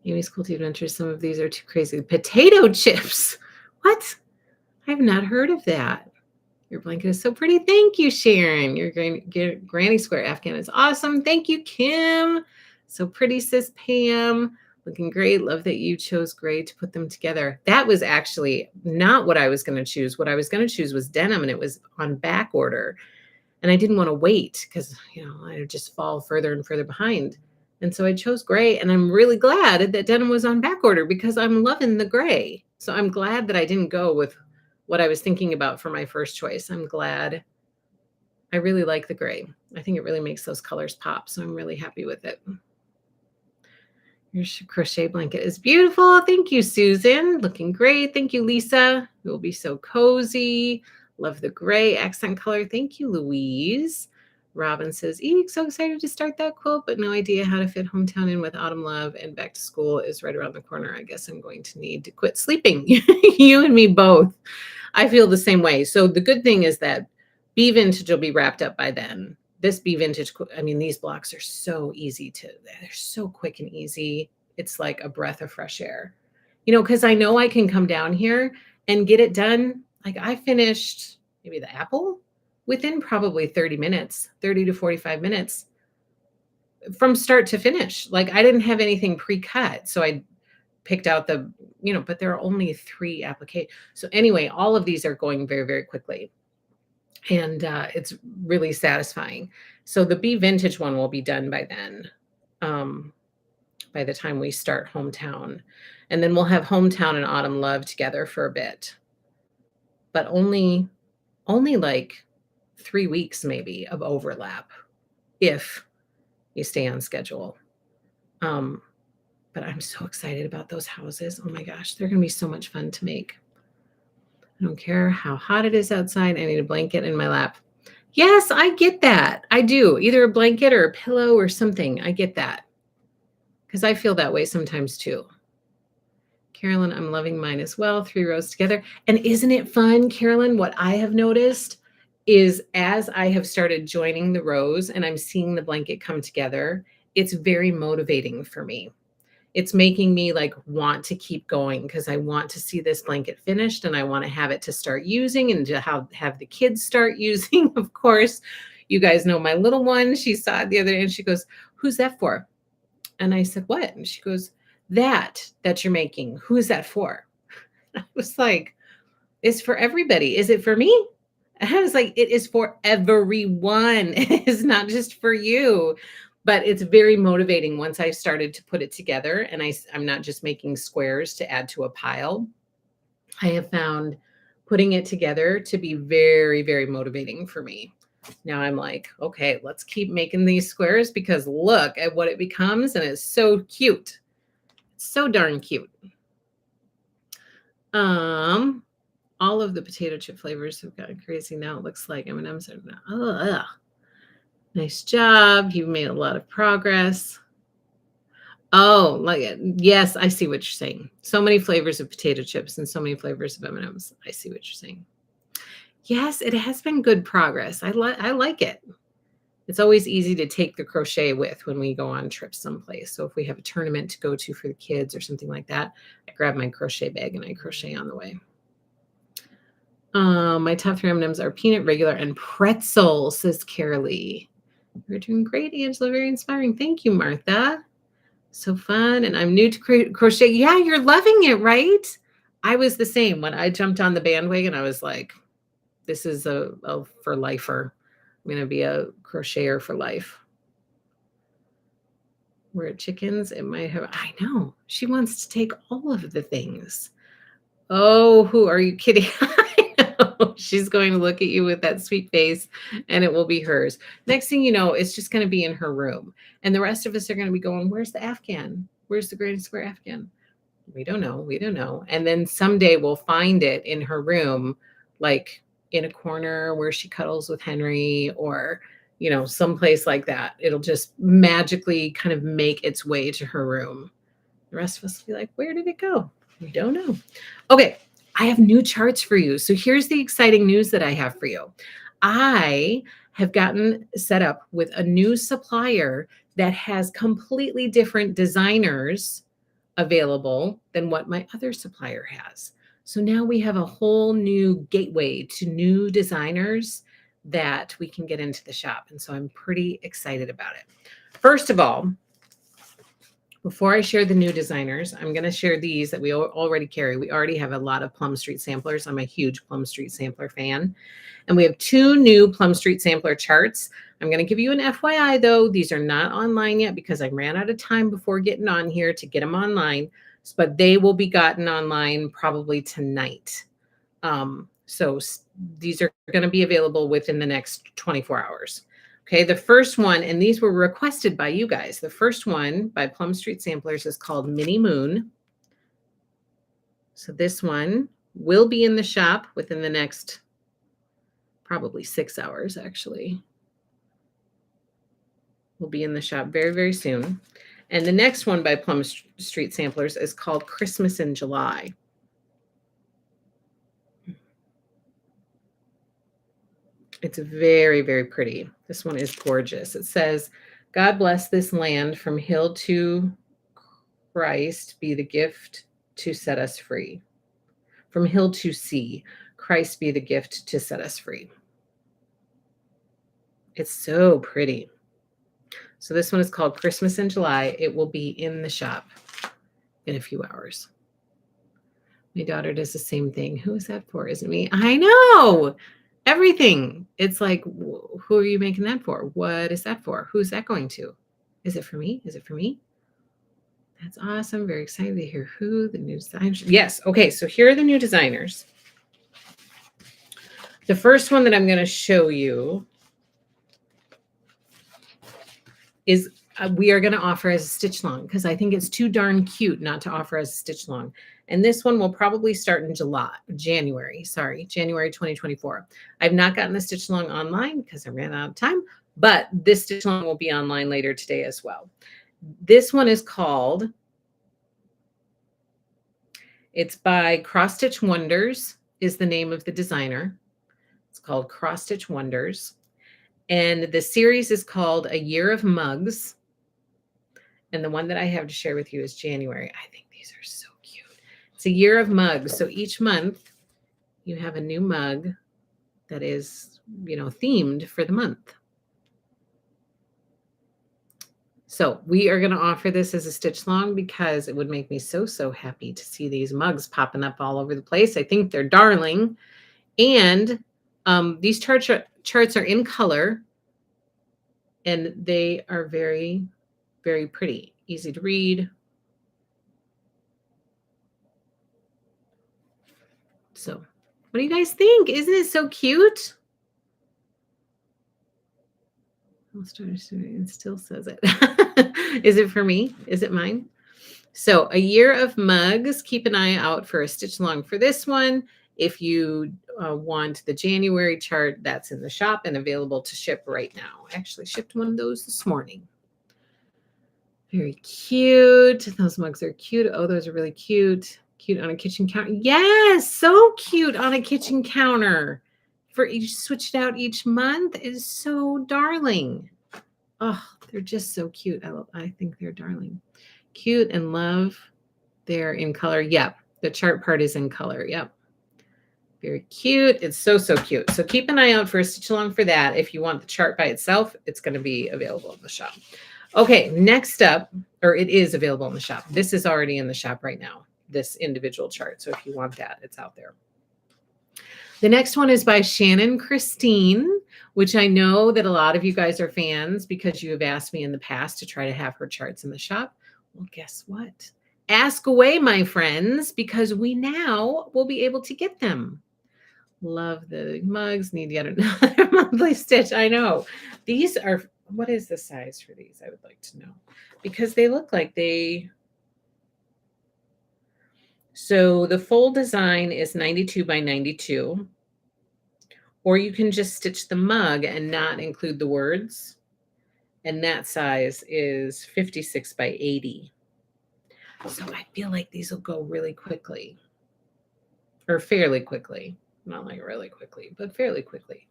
Amy's Cool Tea Adventures. Some of these are too crazy. Potato chips. What? I have not heard of that. Your blanket is so pretty. Thank you, Sharon. Your granny square Afghan is awesome. Thank you, Kim. So pretty, says Pam. Looking great. Love that you chose gray to put them together. That was actually not what I was going to choose. What I was going to choose was denim, and it was on back order. And I didn't want to wait because, I would just fall further and further behind. And so I chose gray, and I'm really glad that denim was on back order because I'm loving the gray. So I'm glad that I didn't go with what I was thinking about for my first choice. I'm glad. I really like the gray. I think it really makes those colors pop. So I'm really happy with it. Your crochet blanket is beautiful. Thank you, Susan. Looking great. Thank you, Lisa. It will be so cozy. Love the gray accent color. Thank you, Louise. Robin says, Eek, so excited to start that quilt, but no idea how to fit Hometown in with Autumn Love, and back to school is right around the corner. I guess I'm going to need to quit sleeping. You and me both. I feel the same way. So the good thing is that Be Vintage will be wrapped up by then. This Be Vintage, these blocks are so easy they're so quick and easy. It's like a breath of fresh air, because I know I can come down here and get it done. Like I finished maybe the apple within probably 30 to 45 minutes from start to finish. Like I didn't have anything pre-cut. So I picked out but there are only 3 applications. So anyway, all of these are going very, very quickly. And it's really satisfying. So the Be Vintage one will be done by then, by the time we start Hometown. And then we'll have Hometown and Autumn Love together for a bit. But only like 3 weeks maybe of overlap if you stay on schedule. But I'm so excited about those houses. Oh my gosh, they're going to be so much fun to make. I don't care how hot it is outside. I need a blanket in my lap. Yes, I get that. I do. Either a blanket or a pillow or something. I get that. Because I feel that way sometimes too. Carolyn, I'm loving mine as well. 3 rows together. And isn't it fun, Carolyn? What I have noticed is as I have started joining the rows and I'm seeing the blanket come together, it's very motivating for me. It's making me want to keep going because I want to see this blanket finished and I want to have it to start using and to have the kids start using. Of course, you guys know my little one. She saw it the other day and she goes, "Who's that for?" And I said, "What?" And she goes, that you're making. Who is that for? I was like, it's for everybody. Is it for me? And I was like, it is for everyone. It is not just for you. But it's very motivating once I started to put it together and I'm not just making squares to add to a pile. I have found putting it together to be very, very motivating for me. Now I'm like, okay, let's keep making these squares because look at what it becomes and it's so cute. It's so darn cute. All of the potato chip flavors have gotten crazy. Now it looks like M&Ms are now. Oh, ugh. Nice job. You've made a lot of progress. Oh, like yes, I see what you're saying. So many flavors of potato chips and so many flavors of M&Ms. I see what you're saying. Yes, it has been good progress. I like it. It's always easy to take the crochet with when we go on trips someplace. So if we have a tournament to go to for the kids or something like that, I grab my crochet bag and I crochet on the way. My top 3 M&Ms are peanut, regular, and pretzel, says Carolee. You're doing great, Angela. Very inspiring. Thank you, Martha. So fun. And I'm new to crochet. Yeah, you're loving it, right? I was the same. When I jumped on the bandwagon, I was like, this is a for lifer. I'm going to be a crocheter for life. We're chickens. It might have, I know. She wants to take all of the things. Oh, who are you kidding? I know. She's going to look at you with that sweet face and it will be hers. Next thing you know, it's just going to be in her room. And the rest of us are going to be going, where's the Afghan? Where's the Granny Square Afghan? We don't know. We don't know. And then someday we'll find it in her room, like in a corner where she cuddles with Henry or, someplace like that. It'll just magically kind of make its way to her room. The rest of us will be like, where did it go? We don't know. Okay, I have new charts for you. So here's the exciting news that I have for you. I have gotten set up with a new supplier that has completely different designers available than what my other supplier has. So now we have a whole new gateway to new designers that we can get into the shop. And so I'm pretty excited about it. First of all, before I share the new designers, I'm going to share these that we already carry. We already have a lot of Plum Street samplers. I'm a huge Plum Street sampler fan. And we have 2 new Plum Street sampler charts. I'm going to give you an FYI, though. These are not online yet because I ran out of time before getting on here to get them online. But they will be gotten online probably tonight. So these are going to be available within the next 24 hours. Okay, the first one, and these were requested by you guys. The first one by Plum Street Samplers is called Mini Moon. So this one will be in the shop within the next probably 6 hours, actually. Will be in the shop very, very soon. And the next one by Plum Street Samplers is called Christmas in July. It's very, very pretty. This one is gorgeous. It says, God bless this land from hill to Christ be the gift to set us free. From hill to sea, Christ be the gift to set us free. It's so pretty. So this one is called Christmas in July. It will be in the shop in a few hours. My daughter does the same thing. Who is that for? Isn't me? I know. Everything. It's like, who are you making that for? What is that for? Who's that going to? Is it for me? Is it for me? That's awesome. Very excited to hear who the new designers. Yes. Okay. So here are the new designers. The first one that I'm going to show you is we are going to offer as a stitch long because I think it's too darn cute not to offer as a stitch long. And this one will probably start in January 2024. I've not gotten the stitch long online because I ran out of time, but this stitch long will be online later today as well. This one is called, it's by Cross Stitch Wonders is the name of the designer. It's called Cross Stitch Wonders. And the series is called A Year of Mugs. And the one that I have to share with you is January. I think these are so cute. It's a year of mugs. So each month you have a new mug that is, themed for the month. So we are going to offer this as a stitch long because it would make me so, so happy to see these mugs popping up all over the place. I think they're darling. And These charts are in color, and they are very, very pretty, easy to read. So, what do you guys think? Isn't it so cute? It still says it. Is it for me? Is it mine? So, a year of mugs. Keep an eye out for a stitch along for this one. If you want the January chart, that's in the shop and available to ship right now. I actually shipped one of those this morning. Very cute. Those mugs are cute. Oh, those are really cute. Cute on a kitchen counter. Yes, so cute on a kitchen counter. For each switched out each month is so darling. Oh, they're just so cute. I think they're darling. Cute and love. They're in color. Yep. The chart part is in color. Yep. Very cute. It's so, so cute. So keep an eye out for a stitch along for that. If you want the chart by itself, it's going to be available in the shop. Okay, next up, or it is available in the shop. This is already in the shop right now, this individual chart. So if you want that, it's out there. The next one is by Shannon Christine, which I know that a lot of you guys are fans because you have asked me in the past to try to have her charts in the shop. Well, guess what? Ask away, my friends, because we now will be able to get them. Love the mugs. Need yet another monthly stitch. I know. These are, what is the size for these? I would like to know. Because they look like they... So the full design is 92 by 92. Or you can just stitch the mug and not include the words. And that size is 56 by 80. So I feel like these will go really quickly. Or fairly quickly. Not like really quickly, but fairly quickly.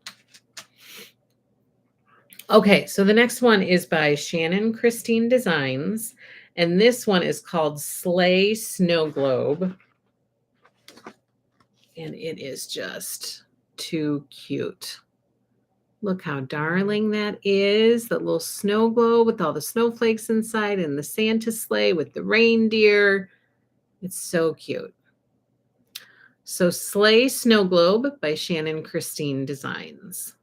Okay, so the next one is by Shannon Christine Designs. And this one is called Sleigh Snow Globe. And it is just too cute. Look how darling that is. That little snow globe with all the snowflakes inside and the Santa sleigh with the reindeer. It's so cute. So Sleigh Snow Globe by Shannon Christine Designs.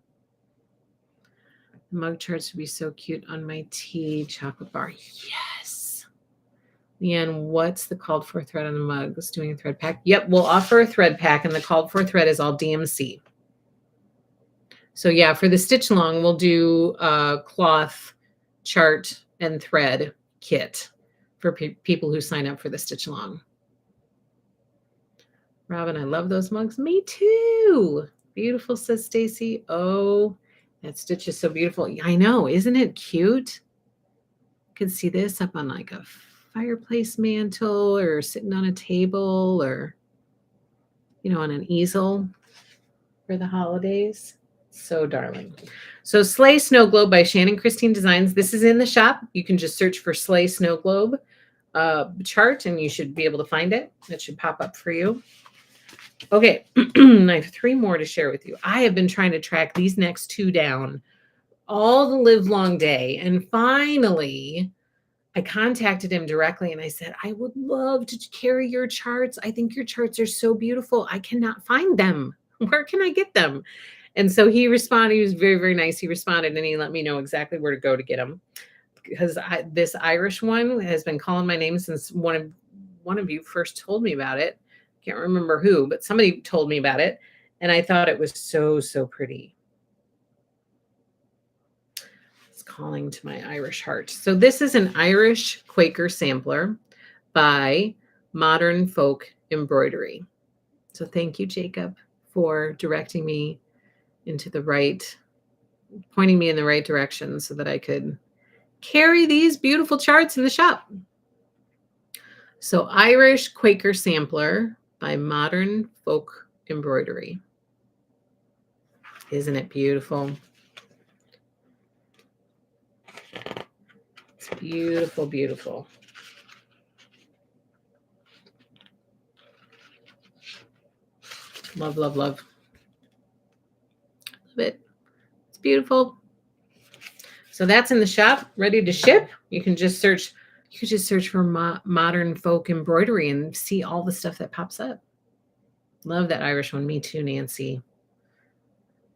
The mug charts would be so cute on my tea chocolate bar. Yes. Leanne, what's the called for thread on the mugs? Doing a thread pack? Yep, we'll offer a thread pack, and the called for thread is all DMC. So yeah, for the stitch along, we'll do a cloth, chart, and thread kit for people who sign up for the stitch along. Robin, I love those mugs. Me too. Beautiful, says Stacy. Oh, that stitch is so beautiful. I know, isn't it cute? You can see this up on like a fireplace mantle or sitting on a table or, you know, on an easel for the holidays. So darling. So Sleigh Snow Globe by Shannon Christine Designs. This is in the shop. You can just search for Sleigh Snow Globe chart and you should be able to find it. It should pop up for you. Okay, I have 3 more to share with you. I have been trying to track these next 2 down all the live long day. And finally, I contacted him directly and I said, I would love to carry your charts. I think your charts are so beautiful. I cannot find them. Where can I get them? And so he responded. He was very, very nice. He responded and he let me know exactly where to go to get them. Because this Irish one has been calling my name since one of you first told me about it. Can't remember who, but somebody told me about it. And I thought it was so, so pretty. It's calling to my Irish heart. So this is an Irish Quaker sampler by Modern Folk Embroidery. So thank you, Jacob, for directing me into the right, pointing me in the right direction so that I could carry these beautiful charts in the shop. So Irish Quaker Sampler by Modern Folk Embroidery. Isn't it beautiful? It's beautiful, beautiful. Love, love, love. Love it. It's beautiful. So that's in the shop, ready to ship. You can just search. You could just search for Modern Folk Embroidery and see all the stuff that pops up. Love that Irish one. Me too, Nancy.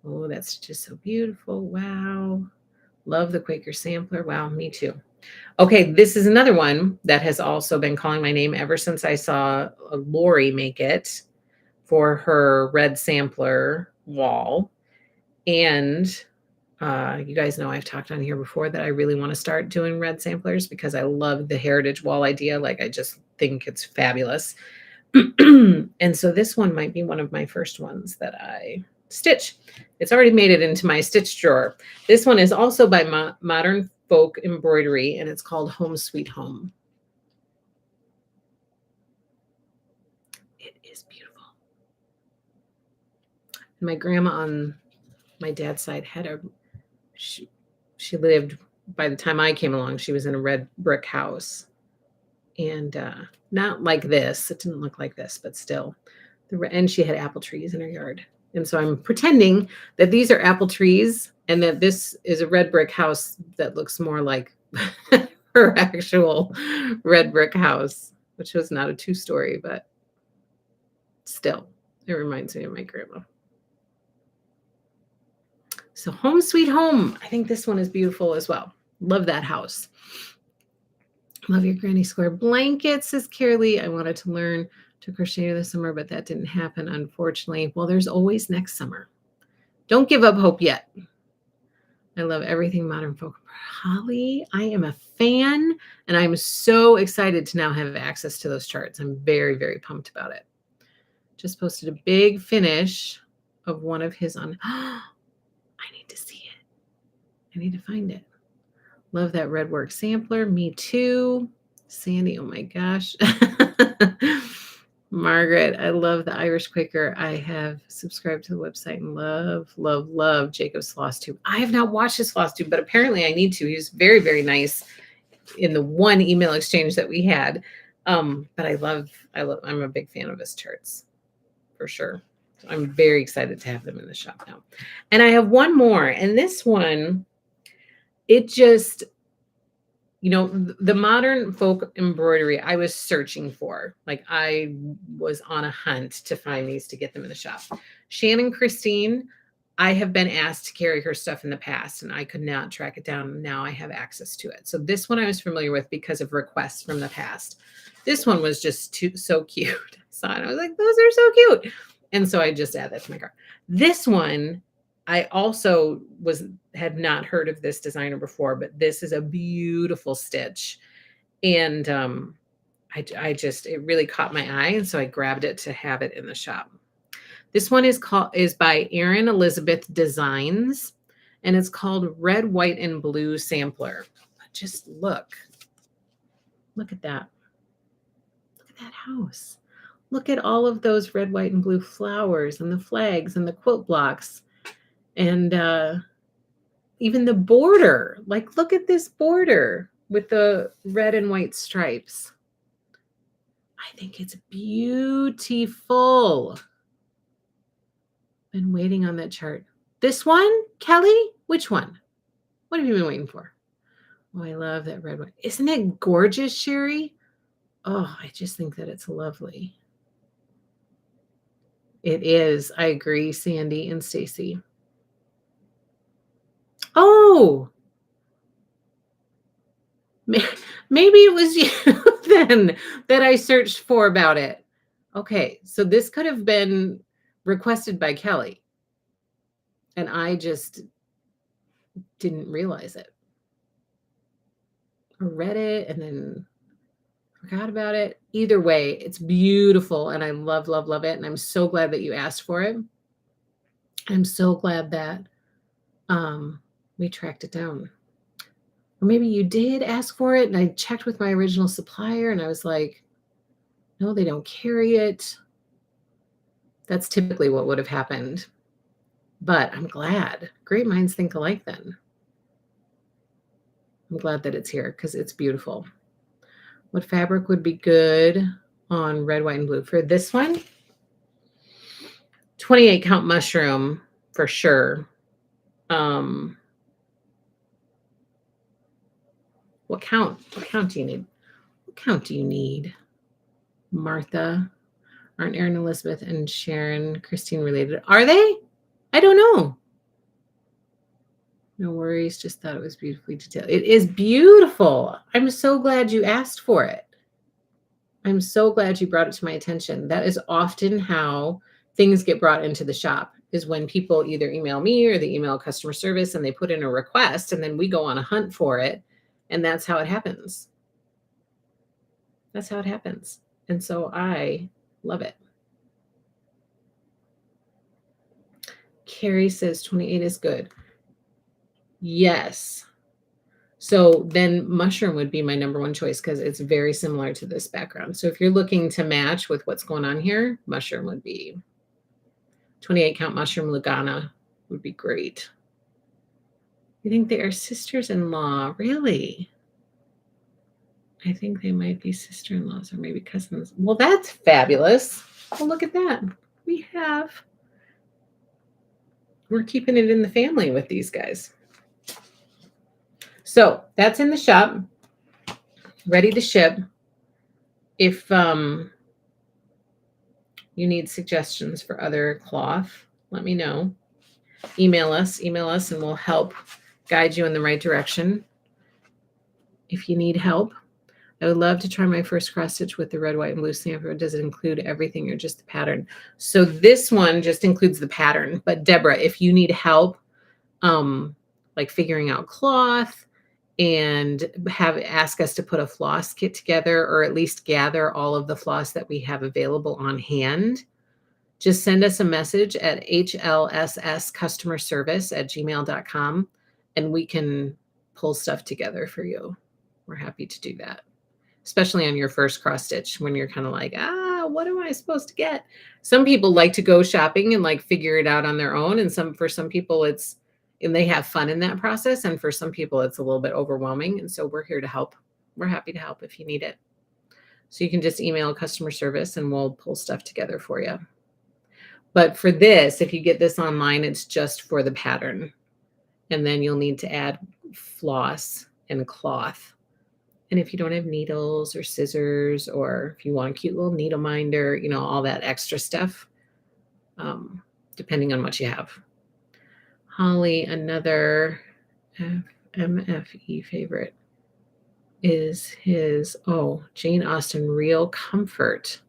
Oh, that's just so beautiful. Wow. Love the Quaker sampler. Wow, me too. Okay, this is another one that has also been calling my name ever since I saw Lori make it for her red sampler wall. And you guys know I've talked on here before that I really want to start doing red samplers because I love the heritage wall idea. Like, I just think it's fabulous. And so this one might be one of my first ones that I stitch. It's already made it into my stitch drawer. This one is also by Modern Folk Embroidery, and it's called Home Sweet Home. It is beautiful. My grandma on my dad's side had she lived, by the time I came along, she was in a red brick house. And not like this. It didn't look like this, but still. And she had apple trees in her yard. And so I'm pretending that these are apple trees and that this is a red brick house that looks more like her actual red brick house, which was not a 2-story, but still, it reminds me of my grandma. So Home Sweet Home. I think this one is beautiful as well. Love that house. Love your granny square blanket, says Carolee. I wanted to learn to crochet this summer, but that didn't happen, unfortunately. Well, there's always next summer. Don't give up hope yet. I love everything Modern Folk. Holly, I am a fan, and I'm so excited to now have access to those charts. I'm very, very pumped about it. Just posted a big finish of one of his on. I need to see it. I need to find it. Love that red work sampler. Me too. Sandy, oh my gosh. Margaret, I love the Irish Quaker. I have subscribed to the website and love Jacob's Floss Tube. I have not watched his Floss Tube, but apparently I need to. He was very, very nice in the one email exchange that we had. But I'm a big fan of his charts for sure. So I'm very excited to have them in the shop now. And I have one more, and this one, it just, the Modern Folk Embroidery I was searching for. Like, I was on a hunt to find these to get them in the shop. Shannon Christine, I have been asked to carry her stuff in the past, and I could not track it down. Now I have access to it. So this one I was familiar with because of requests from the past. This one was just so cute. I saw it. I was like, those are so cute. And so I just added that to my cart. This one, I also had not heard of this designer before, but this is a beautiful stitch. And it really caught my eye. And so I grabbed it to have it in the shop. This one is by Erin Elizabeth Designs, and it's called Red, White, and Blue Sampler. Just look at that. Look at that house. Look at all of those red, white, and blue flowers and the flags and the quilt blocks. And even the border. Like, look at this border with the red and white stripes. I think it's beautiful. Been waiting on that chart. This one, Kelly? Which one? What have you been waiting for? Oh, I love that red one. Isn't it gorgeous, Sherry? Oh, I just think that it's lovely. It is. I agree, Sandy and Stacy. Oh, maybe it was you then that I searched for about it. Okay, so this could have been requested by Kelly, and I just didn't realize it. I read it and then forgot about it. Either way, it's beautiful, and I love it, and I'm so glad that you asked for it. I'm so glad that we tracked it down. Or maybe you did ask for it, and I checked with my original supplier, and I was like, no, they don't carry it. That's typically what would have happened. But I'm glad. Great minds think alike then. I'm glad that it's here because it's beautiful. What fabric would be good on red, white, and blue? For this one, 28 count mushroom for sure. What count? What count do you need? What count do you need? Martha. Aren't Erin Elizabeth and Sharon Christine related? Are they? I don't know. No worries. Just thought it was beautifully detailed. It is beautiful. I'm so glad you asked for it. I'm so glad you brought it to my attention. That is often how things get brought into the shop, is when people either email me or they email customer service and they put in a request and then we go on a hunt for it. And that's how it happens. That's how it happens. And so I love it. Carrie says 28 is good. Yes. So then mushroom would be my number one choice because it's very similar to this background. So if you're looking to match with what's going on here, mushroom would be 28 count mushroom Lugana would be great. You think they are sisters-in-law? Really? I think they might be sister-in-laws or maybe cousins. Well, that's fabulous. Well, look at that. We're keeping it in the family with these guys. So that's in the shop, ready to ship. If you need suggestions for other cloth, let me know. Email us, and we'll help guide you in the right direction. If you need help, I would love to try my first cross stitch with the red, white, and blue sample. Does it include everything or just the pattern? So this one just includes the pattern. But Deborah, if you need help, like figuring out cloth and ask us to put a floss kit together, or at least gather all of the floss that we have available on hand, just send us a message at hlsscustomerservice@gmail.com and we can pull stuff together for you. We're happy to do that, especially on your first cross stitch when you're kind of like, what am I supposed to get? Some people like to go shopping and like figure it out on their own. And for some people and they have fun in that process. And for some people, it's a little bit overwhelming. And so we're here to help. We're happy to help if you need it. So you can just email customer service and we'll pull stuff together for you. But for this, if you get this online, it's just for the pattern. And then you'll need to add floss and cloth. And if you don't have needles or scissors, or if you want a cute little needle minder, all that extra stuff, depending on what you have. Holly, another MFE favorite is his, Jane Austen Real Comfort.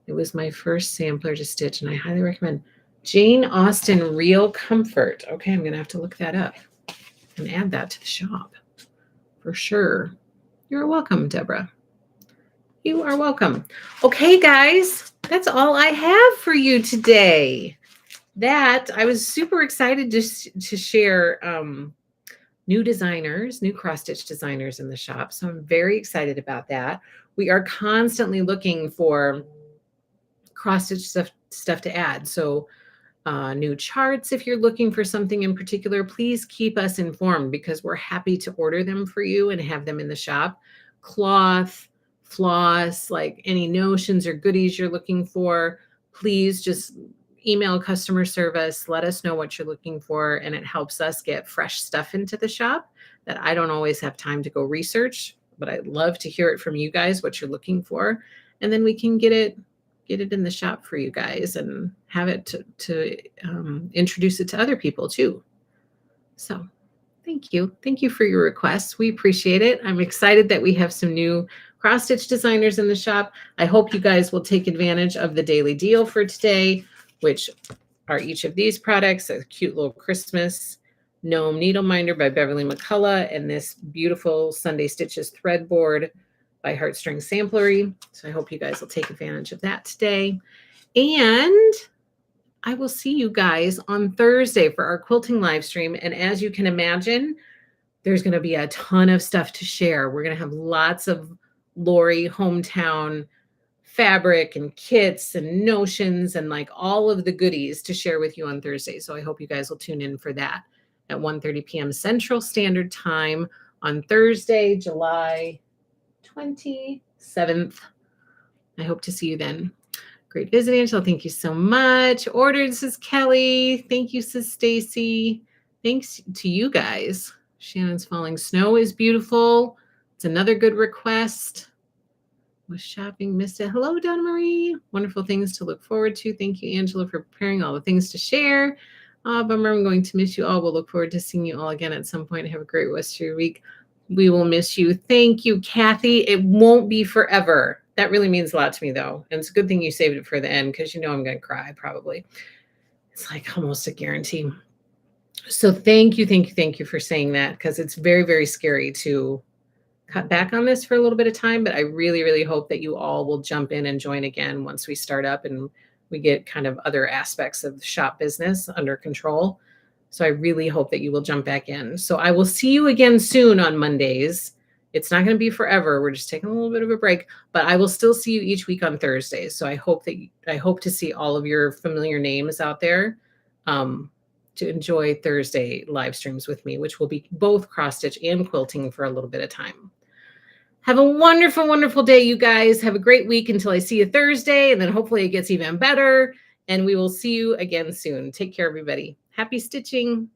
It was my first sampler to stitch, and I highly recommend Jane Austen Real Comfort. Okay, I'm going to have to look that up and add that to the shop for sure. You're welcome, Deborah. You are welcome. Okay, guys, that's all I have for you today. I was super excited to share new cross-stitch designers in the shop. So I'm very excited about that. We are constantly looking for cross-stitch stuff to add. So new charts, if you're looking for something in particular, please keep us informed because we're happy to order them for you and have them in the shop. Cloth, floss, like any notions or goodies you're looking for, please just email customer service, let us know what you're looking for, and it helps us get fresh stuff into the shop that I don't always have time to go research, but I'd love to hear it from you guys, what you're looking for, and then we can get it in the shop for you guys and have it to introduce it to other people too. So thank you for your requests. We appreciate it. I'm excited that we have some new cross stitch designers in the shop. I hope you guys will take advantage of the daily deal for today, which are each of these products: a cute little Christmas gnome needle minder by Beverly McCullough and this beautiful Sunday Stitches thread board by Heartstring Samplery. So I hope you guys will take advantage of that today. And I will see you guys on Thursday for our quilting live stream. And as you can imagine, there's going to be a ton of stuff to share. We're going to have lots of Lori hometown fabric and kits and notions and like all of the goodies to share with you on Thursday. So I hope you guys will tune in for that at 1:30 p.m. Central Standard Time on Thursday, July 27th. I hope to see you then. Great visit, Angela. Thank you so much. Ordered, says Kelly. Thank you, says Stacy. Thanks to you guys. Shannon's Falling Snow is beautiful. It's another good request. Was shopping, missed it. Hello, Donna Marie. Wonderful things to look forward to. Thank you, Angela, for preparing all the things to share. Oh, bummer. I'm going to miss you all. We'll look forward to seeing you all again at some point. Have a great rest of your week. We will miss you. Thank you, Kathy. It won't be forever. That really means a lot to me, though. And it's a good thing you saved it for the end because you know I'm going to cry probably. It's like almost a guarantee. So thank you, thank you, thank you for saying that because it's very, very scary to cut back on this for a little bit of time. But I really, really hope that you all will jump in and join again once we start up and we get kind of other aspects of the shop business under control. So I really hope that you will jump back in. So I will see you again soon on Mondays. It's not going to be forever. We're just taking a little bit of a break, but I will still see you each week on Thursdays. So I hope to see all of your familiar names out there. To enjoy Thursday live streams with me, which will be both cross stitch and quilting for a little bit of time. Have a wonderful, wonderful day, you guys. Have a great week until I see you Thursday, and then hopefully it gets even better. And we will see you again soon. Take care, everybody. Happy stitching.